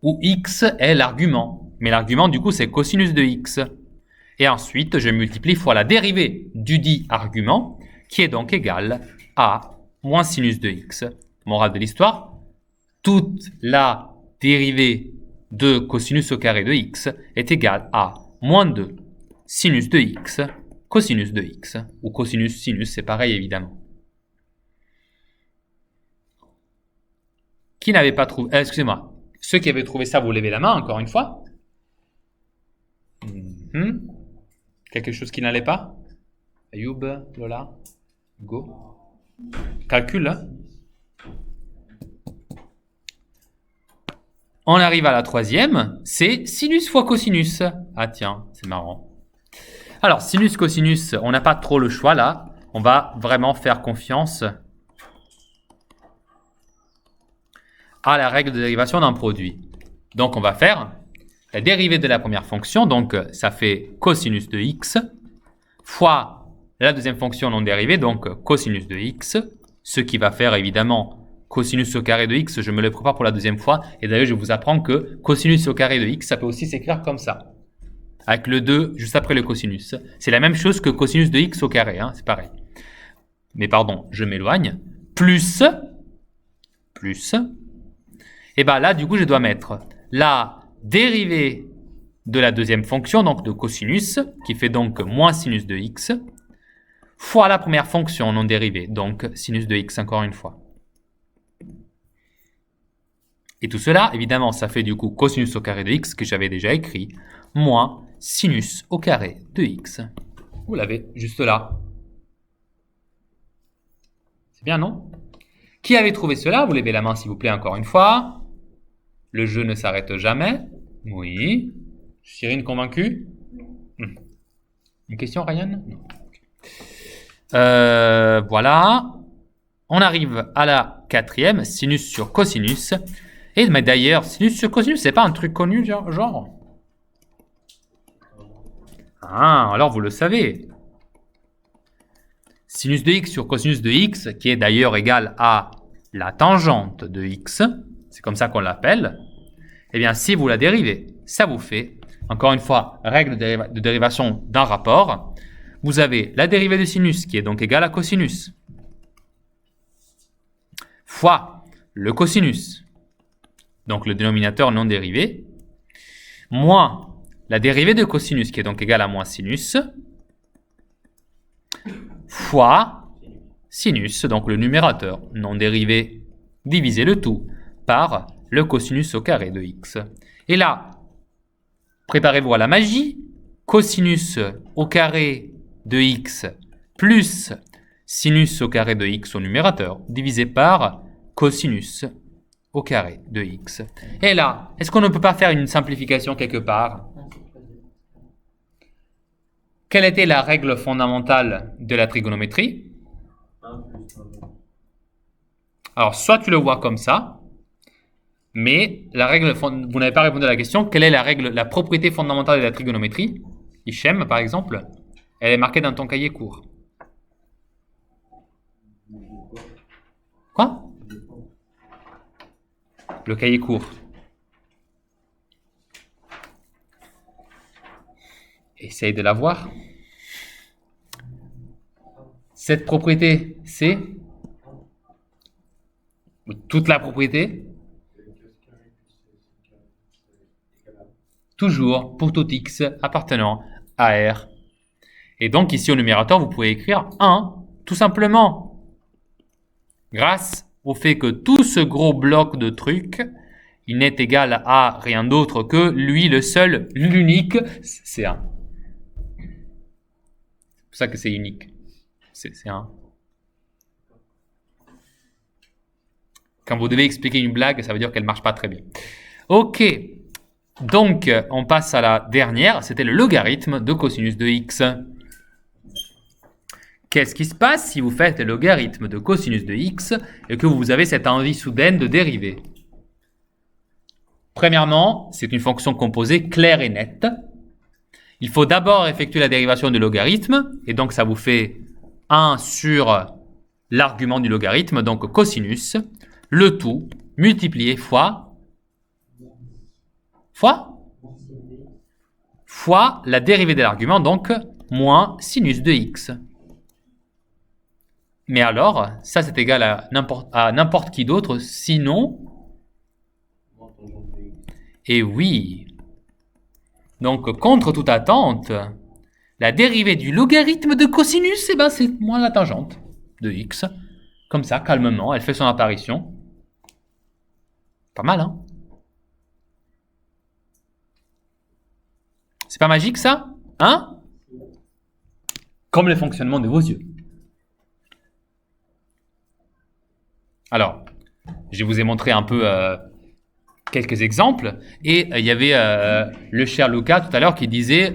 où x est l'argument. Mais l'argument, du coup, c'est cosinus de x. Et ensuite, je multiplie fois la dérivée du dit argument, qui est donc égale à moins sinus de x. Morale de l'histoire, toute la dérivée de cosinus au carré de x est égale à moins 2 sinus de x, cosinus de x, ou cosinus sinus, c'est pareil évidemment. Qui n'avait pas trouvé... excusez-moi. Ceux qui avaient trouvé ça, vous levez la main, encore une fois. Quelque chose qui n'allait pas? Ayoub, Lola, go. Calcul, hein? On arrive à la 3e, c'est sinus fois cosinus. Ah tiens, c'est marrant. Alors, sinus, cosinus, on n'a pas trop le choix là. On va vraiment faire confiance à la règle de dérivation d'un produit. Donc, on va faire la dérivée de la première fonction. Donc, ça fait cosinus de x fois la deuxième fonction non dérivée, donc cosinus de x, ce qui va faire évidemment cosinus au carré de x. Je me le prépare pour la deuxième fois. Et d'ailleurs, je vous apprends que cosinus au carré de x, ça peut aussi s'écrire comme ça, avec le 2 juste après le cosinus. C'est la même chose que cosinus de x au carré, hein, c'est pareil. Mais pardon, je m'éloigne. Plus, et bien là, du coup, je dois mettre la dérivée de la deuxième fonction, donc de cosinus, qui fait donc moins sinus de x, fois la première fonction non dérivée, donc sinus de x encore une fois. Et tout cela, évidemment, ça fait du coup cosinus au carré de x, que j'avais déjà écrit, moins sinus au carré de x. Vous l'avez juste là. C'est bien, non? Qui avait trouvé cela? Vous levez la main, s'il vous plaît, encore une fois. Le jeu ne s'arrête jamais. Oui. Cyrine convaincue? Une question, Ryan? Non. Voilà. On arrive à la quatrième, sinus sur cosinus. Et mais d'ailleurs, sinus sur cosinus, c'est pas un truc connu, genre? Ah, alors vous le savez. Sinus de x sur cosinus de x, qui est d'ailleurs égal à la tangente de x, c'est comme ça qu'on l'appelle, eh bien, si vous la dérivez, ça vous fait, encore une fois, règle de dérivation d'un rapport. Vous avez la dérivée de sinus, qui est donc égale à cosinus, fois le cosinus, donc le dénominateur non dérivé, moins la dérivée de cosinus, qui est donc égale à moins sinus, fois sinus, donc le numérateur non dérivé, diviser le tout par le cosinus au carré de x. Et là, préparez-vous à la magie, cosinus au carré de x plus sinus au carré de x au numérateur, divisé par cosinus au carré de x. Et là, est-ce qu'on ne peut pas faire une simplification quelque part? Quelle était la règle fondamentale de la trigonométrie? 1 plus 1. Alors, soit tu le vois comme ça, mais la règle, vous n'avez pas répondu à la question, quelle est la règle, la propriété fondamentale de la trigonométrie? Hichem, par exemple, elle est marquée dans ton cahier court. Quoi? Le cahier court. Essaye de la voir. Cette propriété, c'est toute la propriété. Toujours pour tout x appartenant à R. Et donc ici au numérateur, vous pouvez écrire 1, tout simplement. Grâce au fait que tout ce gros bloc de trucs, il n'est égal à rien d'autre que lui, le seul, l'unique, c'est 1. C'est pour ça que c'est unique. C'est 1. Quand vous devez expliquer une blague, ça veut dire qu'elle ne marche pas très bien. Ok. Donc, on passe à la dernière. C'était le logarithme de cosinus de x. Qu'est-ce qui se passe si vous faites le logarithme de cosinus de x et que vous avez cette envie soudaine de dériver? Premièrement, c'est une fonction composée claire et nette. Il faut d'abord effectuer la dérivation du logarithme, et donc ça vous fait 1 sur l'argument du logarithme, donc cosinus, le tout multiplié fois la dérivée de l'argument, donc moins sinus de x. Mais alors, ça c'est égal à n'importe qui d'autre, sinon... Et oui. Donc, contre toute attente, la dérivée du logarithme de cosinus, eh ben, c'est moins la tangente de x. Comme ça, calmement, elle fait son apparition. Pas mal, hein? C'est pas magique, ça? Hein? Comme le fonctionnement de vos yeux. Alors, je vous ai montré un peu quelques exemples, et il y avait le cher Lucas tout à l'heure qui disait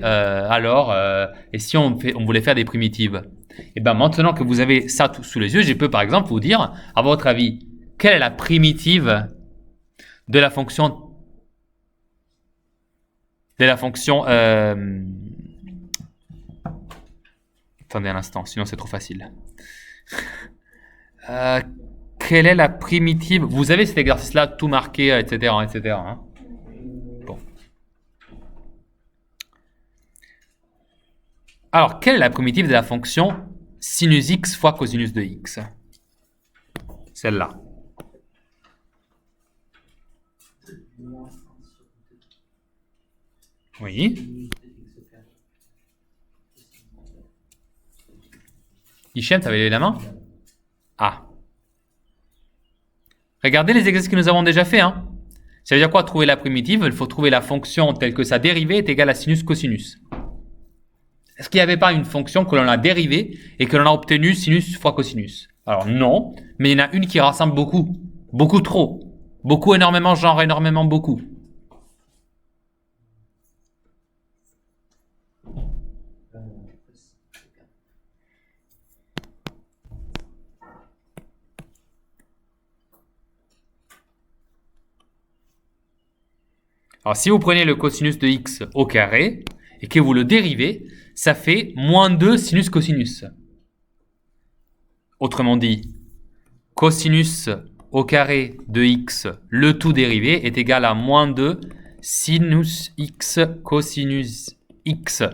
et si on voulait faire des primitives? Et bien maintenant que vous avez ça tout sous les yeux, je peux par exemple vous dire, à votre avis, quelle est la primitive de la fonction attendez un instant, sinon c'est trop facile. Quelle est la primitive? Vous avez cet exercice-là, tout marqué, etc. etc. Hein? Bon. Alors, quelle est la primitive de la fonction sinus x fois cosinus de x? Celle-là. Oui. Hichem, tu avais levé la main? Ah. Regardez les exercices que nous avons déjà fait. Hein. Ça veut dire quoi, trouver la primitive? Il faut trouver la fonction telle que sa dérivée est égale à sinus cosinus. Est-ce qu'il n'y avait pas une fonction que l'on a dérivée et que l'on a obtenu sinus fois cosinus? Alors non, mais il y en a une qui rassemble beaucoup. Beaucoup trop. Beaucoup, énormément, genre énormément, beaucoup. Alors, si vous prenez le cosinus de x au carré et que vous le dérivez, ça fait moins 2 sinus cosinus. Autrement dit, cosinus au carré de x, le tout dérivé, est égal à moins 2 sinus x cosinus x.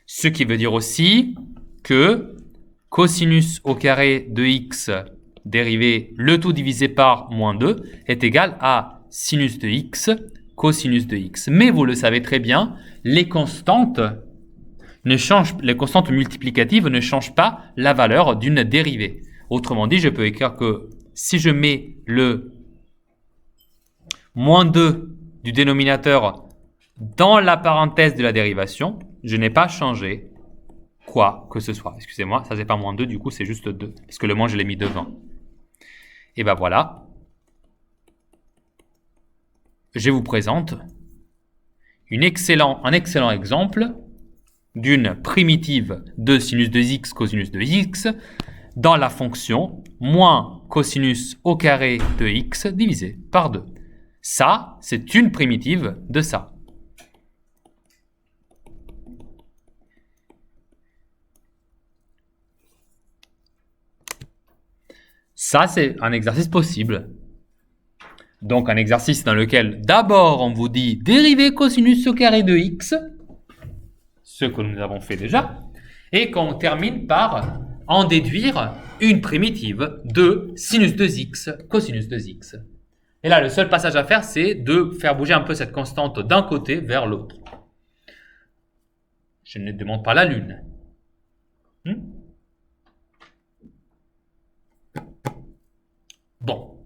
Ce qui veut dire aussi que cosinus au carré de x dérivé, le tout divisé par moins 2, est égal à sinus de x cosinus de x. Mais vous le savez très bien, les constantes multiplicatives ne changent pas la valeur d'une dérivée. Autrement dit, je peux écrire que si je mets le moins 2 du dénominateur dans la parenthèse de la dérivation, je n'ai pas changé quoi que ce soit. Excusez-moi, ça c'est pas moins 2, du coup c'est juste 2, parce que le moins je l'ai mis devant. Et ben voilà. Je vous présente un excellent exemple d'une primitive de sinus de x cosinus de x dans la fonction moins cosinus au carré de x divisé par 2. Ça, c'est une primitive de ça. Ça, c'est un exercice possible. Donc, un exercice dans lequel, d'abord, on vous dit dériver cosinus au carré de x, ce que nous avons fait déjà, et qu'on termine par en déduire une primitive de sinus de x cosinus de x. Et là, le seul passage à faire, c'est de faire bouger un peu cette constante d'un côté vers l'autre. Je ne demande pas la lune. Bon.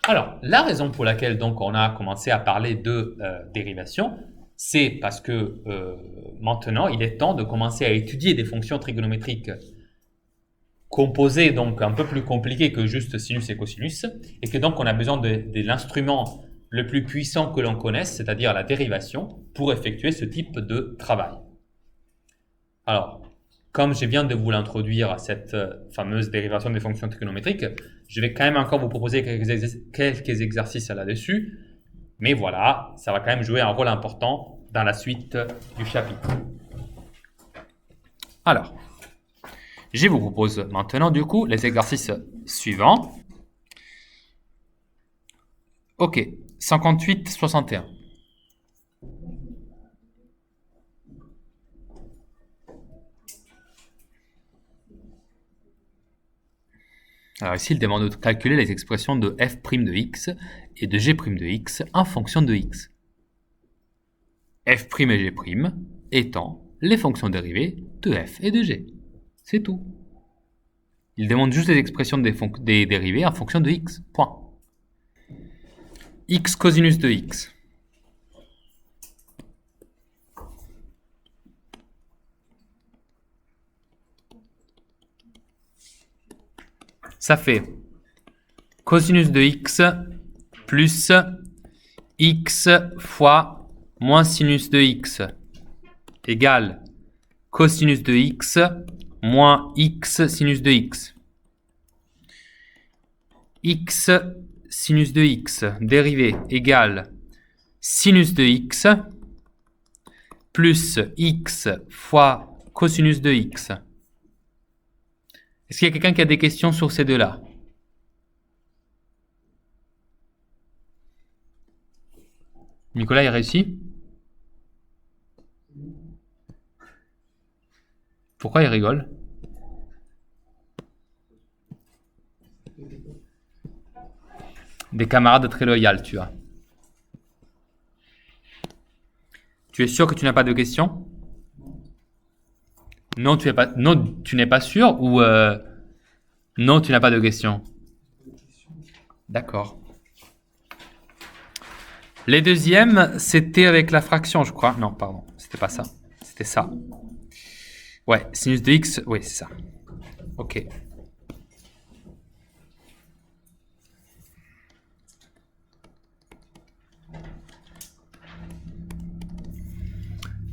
Alors, la raison pour laquelle donc on a commencé à parler de dérivation, c'est parce que maintenant, il est temps de commencer à étudier des fonctions trigonométriques composées, donc un peu plus compliquées que juste sinus et cosinus, et que donc on a besoin de l'instrument le plus puissant que l'on connaisse, c'est-à-dire la dérivation, pour effectuer ce type de travail. Alors, comme je viens de vous l'introduire à cette fameuse dérivation des fonctions trigonométriques, je vais quand même encore vous proposer quelques exercices là-dessus. Mais voilà, ça va quand même jouer un rôle important dans la suite du chapitre. Alors, je vous propose maintenant du coup les exercices suivants. Ok, 58-61. Alors ici, il demande de calculer les expressions de f' de x et de g' de x en fonction de x. f' et g' étant les fonctions dérivées de f et de g. C'est tout. Il demande juste les expressions des dérivées en fonction de x. Point. X cosinus de x. Ça fait cosinus de x plus x fois moins sinus de x égale cosinus de x moins x sinus de x. X sinus de x dérivé égale sinus de x plus x fois cosinus de x. Est-ce qu'il y a quelqu'un qui a des questions sur ces deux-là? Nicolas, il réussit? Pourquoi il rigole? Des camarades très loyaux, tu as. Tu es sûr que tu n'as pas de questions? Non, tu n'es pas sûr ou non, tu n'as pas de questions? D'accord. Les deuxièmes, c'était avec la fraction, je crois. Non, pardon, c'était pas ça. C'était ça. Ouais, sinus de x, oui, c'est ça. Ok.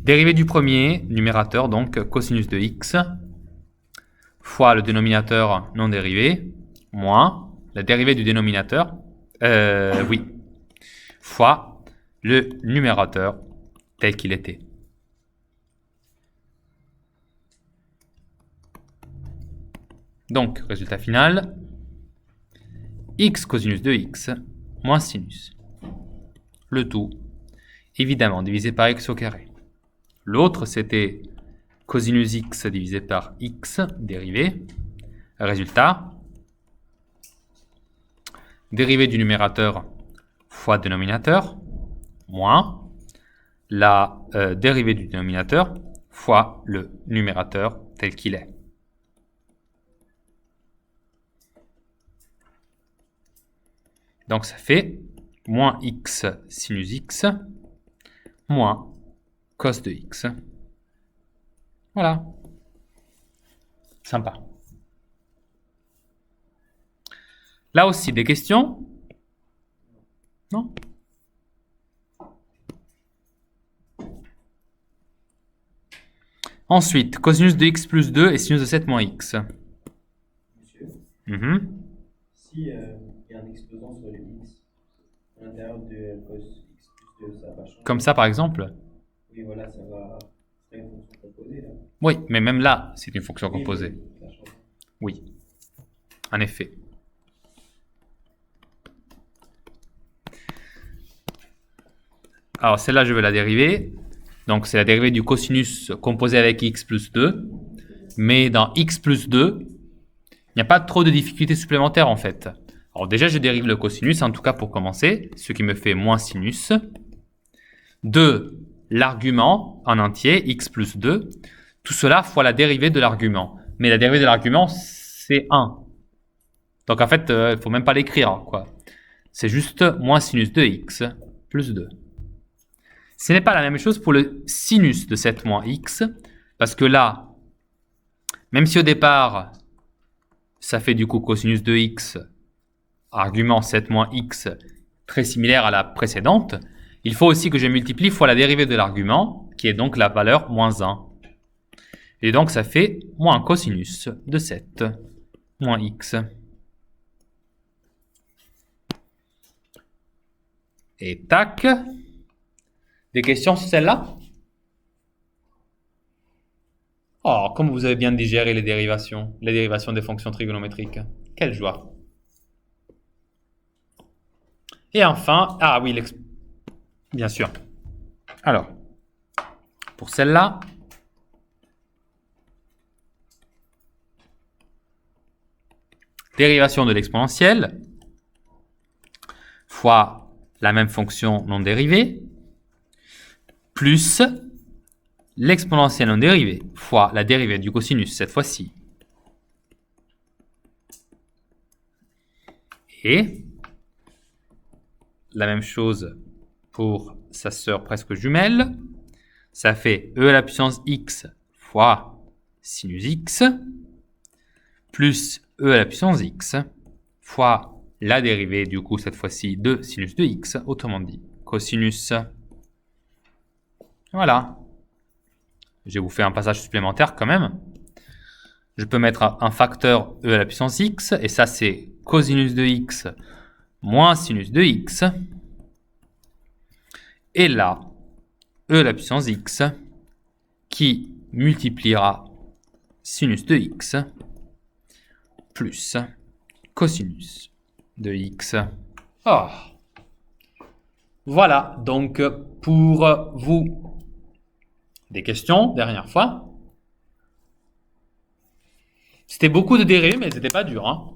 Dérivée du premier, numérateur, donc cosinus de x, fois le dénominateur non dérivé, moins la dérivée du dénominateur, fois le numérateur tel qu'il était. Donc, résultat final, x cosinus de x moins sinus. Le tout, évidemment, divisé par x au carré. L'autre, c'était cosinus x divisé par x dérivé. Résultat, dérivée du numérateur fois dénominateur, moins la dérivée du dénominateur fois le numérateur tel qu'il est. Donc ça fait moins x sinus x moins cos de x. Voilà. Sympa. Là aussi, des questions? Non? Ensuite, cosinus de x plus 2 et sinus de 7 moins x. Monsieur, si il y a un exposant sur le x, à l'intérieur de cos x plus 2, ça va changer. Comme ça, par exemple? Oui, voilà, ça va. C'est une fonction composée là. Oui, mais même là, c'est une fonction Oui, composée. mais ça change. Oui, en effet. Alors, celle-là, je vais la dériver. Donc, c'est la dérivée du cosinus composé avec x plus 2. Mais dans x plus 2, il n'y a pas trop de difficultés supplémentaires, en fait. Alors, déjà, je dérive le cosinus, en tout cas pour commencer, ce qui me fait moins sinus. De l'argument en entier, x plus 2. Tout cela fois la dérivée de l'argument. Mais la dérivée de l'argument, c'est 1. Donc, en fait, il ne faut même pas l'écrire, quoi. C'est juste moins sinus de x plus 2. Ce n'est pas la même chose pour le sinus de 7 moins x, parce que là, même si au départ, ça fait du coup cosinus de x, argument 7 moins x, très similaire à la précédente, il faut aussi que je multiplie fois la dérivée de l'argument, qui est donc la valeur moins 1. Et donc ça fait moins cosinus de 7 moins x. Et tac. Des questions sur celle-là? Oh, comme vous avez bien digéré les dérivations des fonctions trigonométriques. Quelle joie. Et enfin, ah oui, bien sûr. Alors, pour celle-là, dérivation de l'exponentielle fois la même fonction non dérivée, plus l'exponentielle non dérivée fois la dérivée du cosinus cette fois-ci. Et la même chose pour sa sœur presque jumelle. Ça fait e à la puissance x fois sinus x plus e à la puissance x fois la dérivée du coup cette fois-ci de sinus de x, autrement dit cosinus. Voilà. Je vais vous faire un passage supplémentaire quand même. Je peux mettre un facteur e à la puissance x, et ça c'est cosinus de x moins sinus de x. Et là, e à la puissance x qui multipliera sinus de x plus cosinus de x. Oh. Voilà, donc pour vous, des questions, dernière fois. C'était beaucoup de dérivés, mais c'était pas dur. Hein,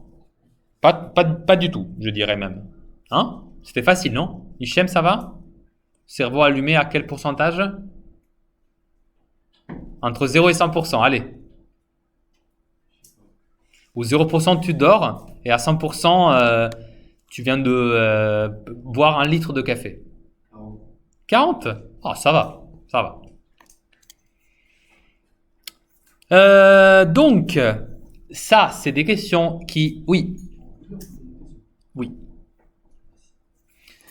pas du tout, je dirais même. Hein, c'était facile, non? Hichem, ça va? Cerveau allumé à quel pourcentage? Entre 0 et 100%, allez. Ou 0% tu dors, et à 100% tu viens de boire 1 litre de café. 40? Oh, ça va, ça va. Donc, ça, c'est des questions qui... Oui.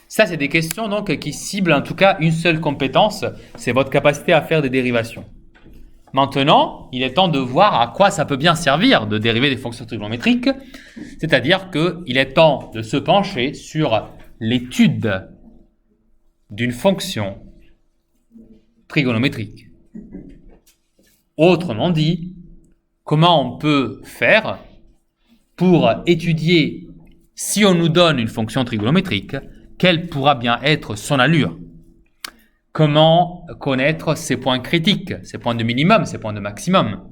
Ça, c'est des questions donc qui ciblent en tout cas une seule compétence, c'est votre capacité à faire des dérivations. Maintenant, il est temps de voir à quoi ça peut bien servir de dériver des fonctions trigonométriques, c'est-à-dire qu'il est temps de se pencher sur l'étude d'une fonction trigonométrique. Autrement dit, comment on peut faire pour étudier, si on nous donne une fonction trigonométrique, quelle pourra bien être son allure? Comment connaître ses points critiques, ses points de minimum, ses points de maximum?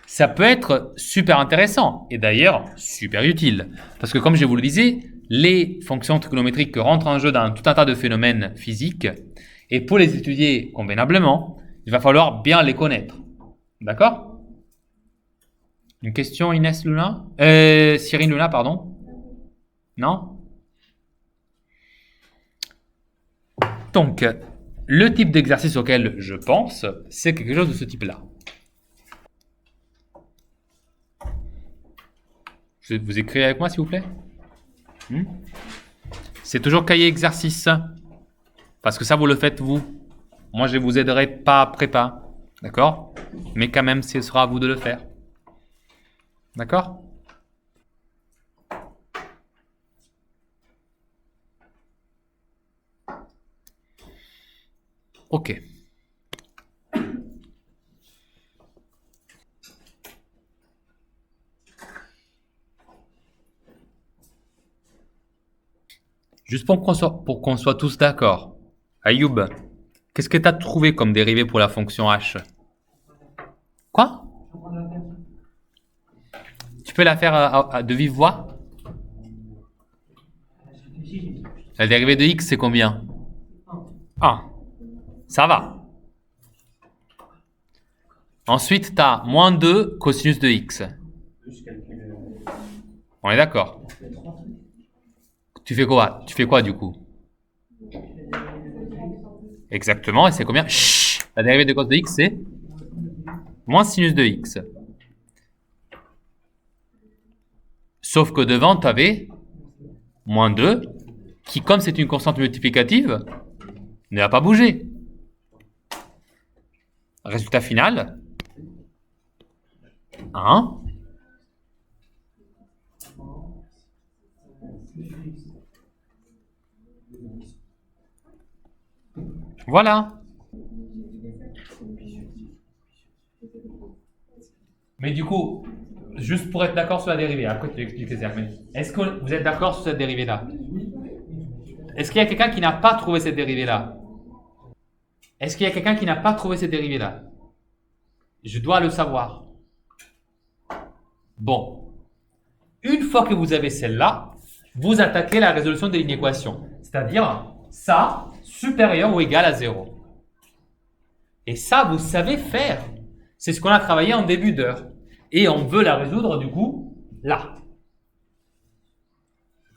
Ça peut être super intéressant et d'ailleurs super utile. Parce que comme je vous le disais, les fonctions trigonométriques rentrent en jeu dans tout un tas de phénomènes physiques et pour les étudier convenablement, il va falloir bien les connaître. D'accord? Une question, Inès Luna? Cyril Luna, pardon? Non? Donc, le type d'exercice auquel je pense, c'est quelque chose de ce type-là. Vous écrivez avec moi, s'il vous plaît? C'est toujours cahier exercice. Parce que ça, vous le faites vous. Moi, je vous aiderai pas prépa. D'accord? Mais quand même, ce sera à vous de le faire. D'accord? Ok. Juste pour qu'on soit tous d'accord. Ayoub, qu'est-ce que tu as trouvé comme dérivée pour la fonction h? Quoi? Tu peux la faire de vive voix? La dérivée de x, c'est combien? 1. Ça va. Ensuite, tu as moins 2 cosinus de x. On est d'accord? Tu fais quoi? Tu fais quoi du coup? Exactement, et c'est combien? Chut. La dérivée de cos de x, c'est moins sinus de x. Sauf que devant, tu avais moins 2, qui, comme c'est une constante multiplicative, ne va pas bouger. Résultat final, 1. Voilà. Mais du coup, juste pour être d'accord sur la dérivée, après tu expliques les termes. Est-ce que vous êtes d'accord sur cette dérivée-là? Est-ce qu'il y a quelqu'un qui n'a pas trouvé cette dérivée-là? Est-ce qu'il y a quelqu'un qui n'a pas trouvé cette dérivée-là? Je dois le savoir. Bon. Une fois que vous avez celle-là, vous attaquez la résolution de l'inéquation. C'est-à-dire, ça, supérieur ou égal à 0. Et ça, vous savez faire. C'est ce qu'on a travaillé en début d'heure. Et on veut la résoudre, du coup, là.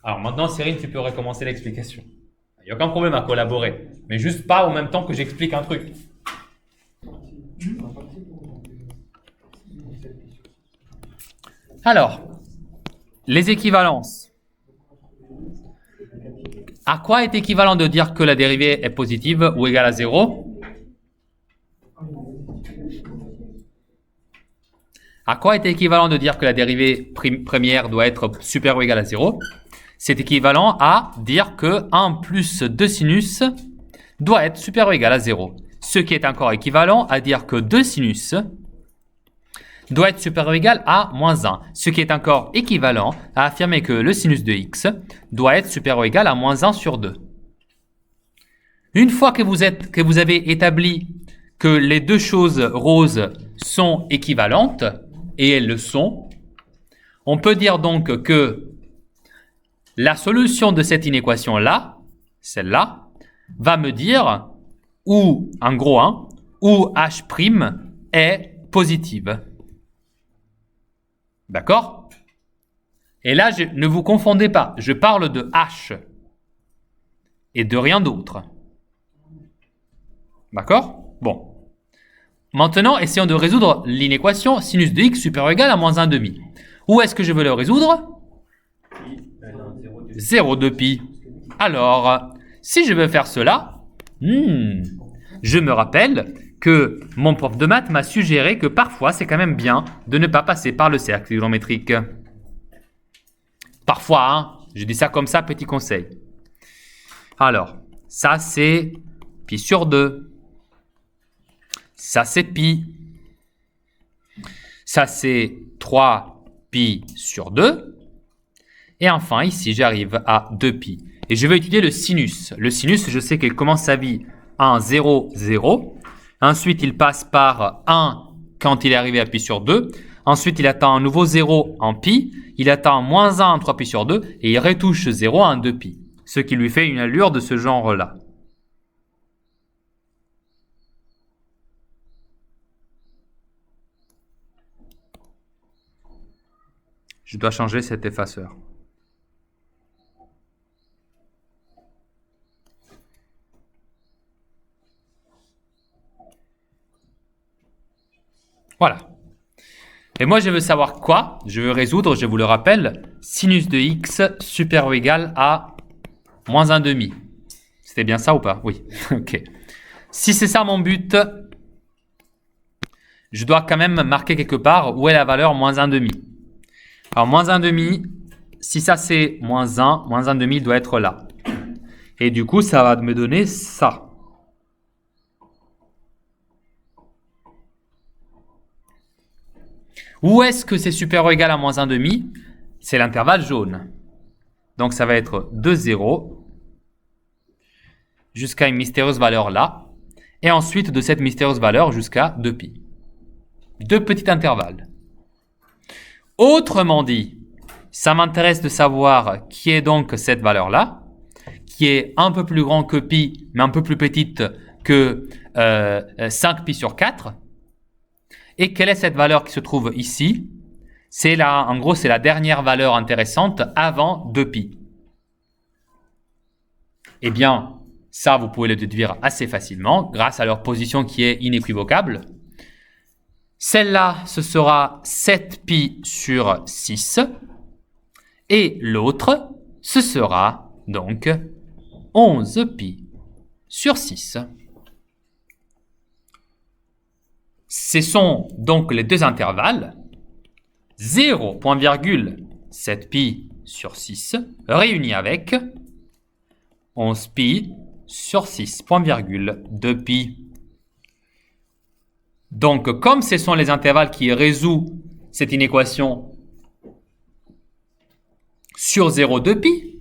Alors maintenant, Cyril, tu peux recommencer l'explication. Il n'y a aucun problème à collaborer. Mais juste pas en même temps que j'explique un truc. Alors, les équivalences. À quoi est équivalent de dire que la dérivée est positive ou égale à 0? À quoi est équivalent de dire que la dérivée première doit être supérieure ou égale à 0? C'est équivalent à dire que 1 plus 2 sinus doit être supérieur ou égal à 0. Ce qui est encore équivalent à dire que 2 sinus doit être supérieur ou égal à moins 1. Ce qui est encore équivalent à affirmer que le sinus de x doit être supérieur ou égal à moins 1 sur 2. Une fois que vous avez établi que les deux choses roses sont équivalentes, et elles le sont, on peut dire donc que la solution de cette inéquation-là, celle-là, va me dire où, en gros, où h' est positive. D'accord? Et là, ne vous confondez pas, je parle de h et de rien d'autre. D'accord? Bon. Maintenant, essayons de résoudre l'inéquation sinus de x supérieur ou égal à moins 1 demi. Où est-ce que je veux le résoudre? 0,2 pi. Alors, si je veux faire cela, je me rappelle que mon prof de maths m'a suggéré que parfois, c'est quand même bien de ne pas passer par le cercle trigonométrique. Parfois, je dis ça comme ça, petit conseil. Alors, Ça, c'est pi sur 2. Ça, c'est pi. Ça, c'est 3 pi sur 2. Et enfin, ici, j'arrive à 2pi. Et je vais étudier le sinus. Le sinus, je sais qu'il commence sa vie à 0, 0. Ensuite, il passe par 1 quand il est arrivé à pi sur 2. Ensuite, il atteint un nouveau 0 en pi. Il atteint moins 1 en 3 pi sur 2. Et il retouche 0 en 2pi. Ce qui lui fait une allure de ce genre-là. Je dois changer cet effaceur. Voilà. Et moi, je veux savoir quoi? Je veux résoudre, je vous le rappelle, sinus de x supérieur ou égal à moins 1 demi. C'était bien ça ou pas? Oui. Ok. Si c'est ça mon but, je dois quand même marquer quelque part où est la valeur moins 1 demi. Alors, moins 1 demi, si ça c'est moins 1 demi doit être là. Et du coup, ça va me donner ça. Où est-ce que c'est supérieur ou égal à moins 1 demi? C'est l'intervalle jaune. Donc, ça va être de 0 jusqu'à une mystérieuse valeur là. Et ensuite, de cette mystérieuse valeur jusqu'à 2pi. Deux petits intervalles. Autrement dit, ça m'intéresse de savoir qui est donc cette valeur-là, qui est un peu plus grand que pi, mais un peu plus petite que 5pi sur 4. Et quelle est cette valeur qui se trouve ici? En gros, c'est la dernière valeur intéressante avant 2pi. Eh bien, ça, vous pouvez le déduire assez facilement grâce à leur position qui est inéquivocable. Celle-là, ce sera 7pi sur 6. Et l'autre, ce sera donc 11pi sur 6. Ce sont donc les deux intervalles 0,7pi sur 6 réunis avec 11pi sur 6, 2pi. Donc, comme ce sont les intervalles qui résolvent cette inéquation sur 0,2pi,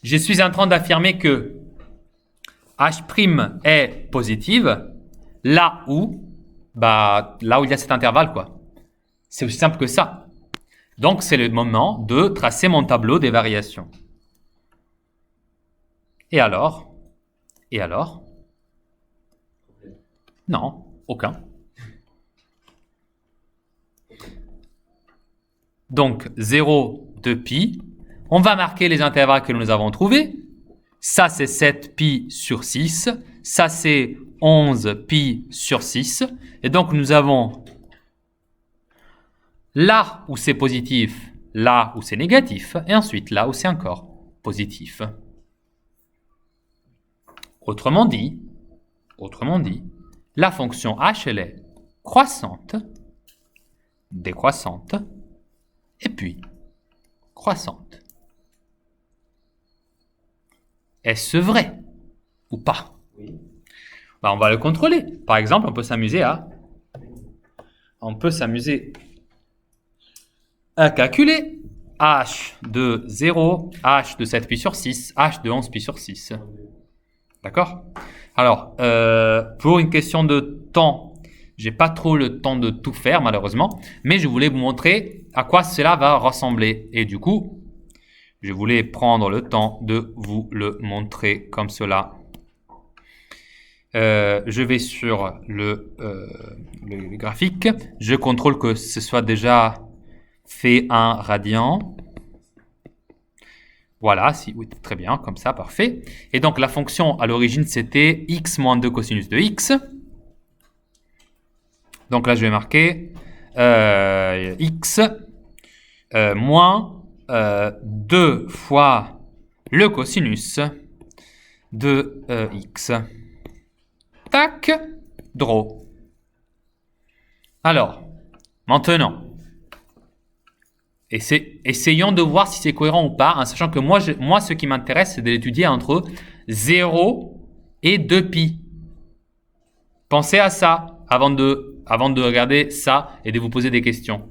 je suis en train d'affirmer que h' est positive là où il y a cet intervalle, quoi. C'est aussi simple que ça. Donc, c'est le moment de tracer mon tableau des variations. Et alors? Non, aucun. Donc, 0, 2pi. On va marquer les intervalles que nous avons trouvés. Ça, c'est 7pi sur 6. Ça, c'est 11pi sur 6. Et donc, nous avons là où c'est positif, là où c'est négatif, et ensuite là où c'est encore positif. Autrement dit, la fonction h, elle est croissante, décroissante, et puis croissante. Est-ce vrai ou pas? Oui. On va le contrôler. Par exemple, on peut s'amuser à calculer h de 0, h de 7pi sur 6, h de 11pi sur 6. D'accord? Alors, pour une question de temps, j'ai pas trop le temps de tout faire malheureusement, mais je voulais vous montrer à quoi cela va ressembler. Et du coup, je voulais prendre le temps de vous le montrer comme cela. Je vais sur le graphique. Je contrôle que ce soit déjà fait un radian. Voilà, oui, très bien, comme ça, parfait. Et donc, la fonction à l'origine, c'était x moins 2 cosinus de x. Donc là, je vais marquer x moins 2 fois le cosinus de x. Tac, draw. Alors, maintenant, essayons de voir si c'est cohérent ou pas, en sachant que moi ce qui m'intéresse, c'est de l'étudier entre 0 et 2pi. Pensez à ça avant de regarder ça et de vous poser des questions.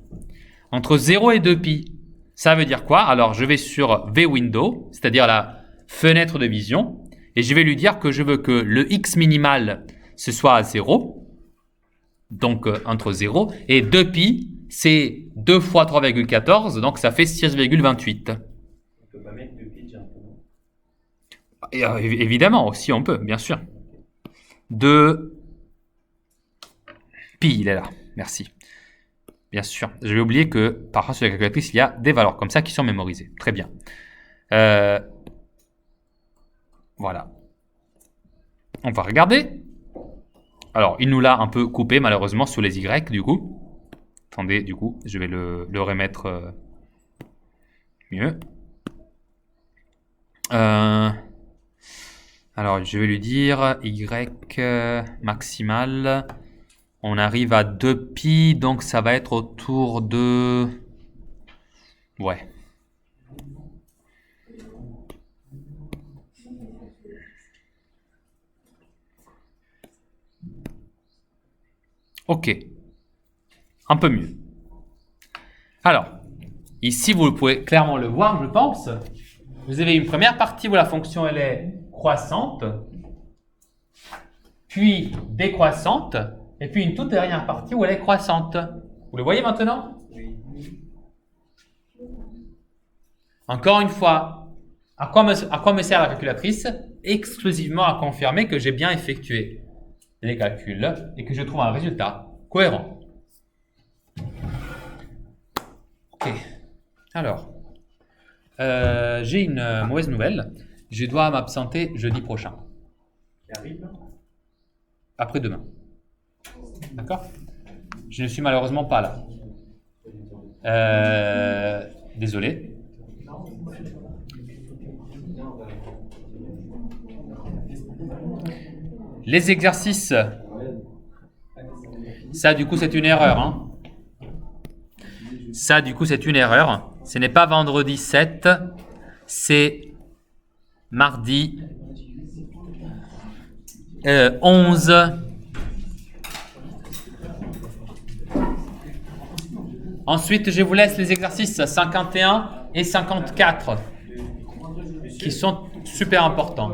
Entre 0 et 2pi, ça veut dire quoi? Alors, je vais sur VWindow, c'est-à-dire la fenêtre de vision, et je vais lui dire que je veux que le x minimal, ce soit à 0, donc entre 0, et 2pi, c'est 2 fois 3,14, donc ça fait 6,28. On peut pas mettre 2 pi directement. Et, évidemment, aussi on peut, bien sûr. 2 pi, il est là, merci. Bien sûr, je vais oublier que parfois sur la calculatrice, il y a des valeurs comme ça qui sont mémorisées. Très bien. Voilà. On va regarder. Alors, il nous l'a un peu coupé malheureusement sous les Y du coup. Attendez, du coup, je vais le remettre mieux. Alors, je vais lui dire Y maximal. On arrive à 2pi, donc ça va être autour de... Ouais. Ok. Un peu mieux. Alors, ici, vous pouvez clairement le voir, je pense. Vous avez une première partie où la fonction, elle est croissante, puis décroissante, et puis une toute dernière partie où elle est croissante. Vous le voyez maintenant? Oui. Encore une fois, à quoi me sert la calculatrice? Exclusivement à confirmer que j'ai bien effectué les calculs et que je trouve un résultat cohérent. Ok. Alors, j'ai une mauvaise nouvelle. Je dois m'absenter jeudi prochain. Qui arrive là? Après-demain. D'accord? Je ne suis malheureusement pas là. Désolé. Les exercices. Ça, du coup, c'est une erreur. Hein. Ça, du coup, c'est une erreur. Ce n'est pas vendredi 7, c'est mardi 11. Ensuite, je vous laisse les exercices 51 et 54 qui sont super importants.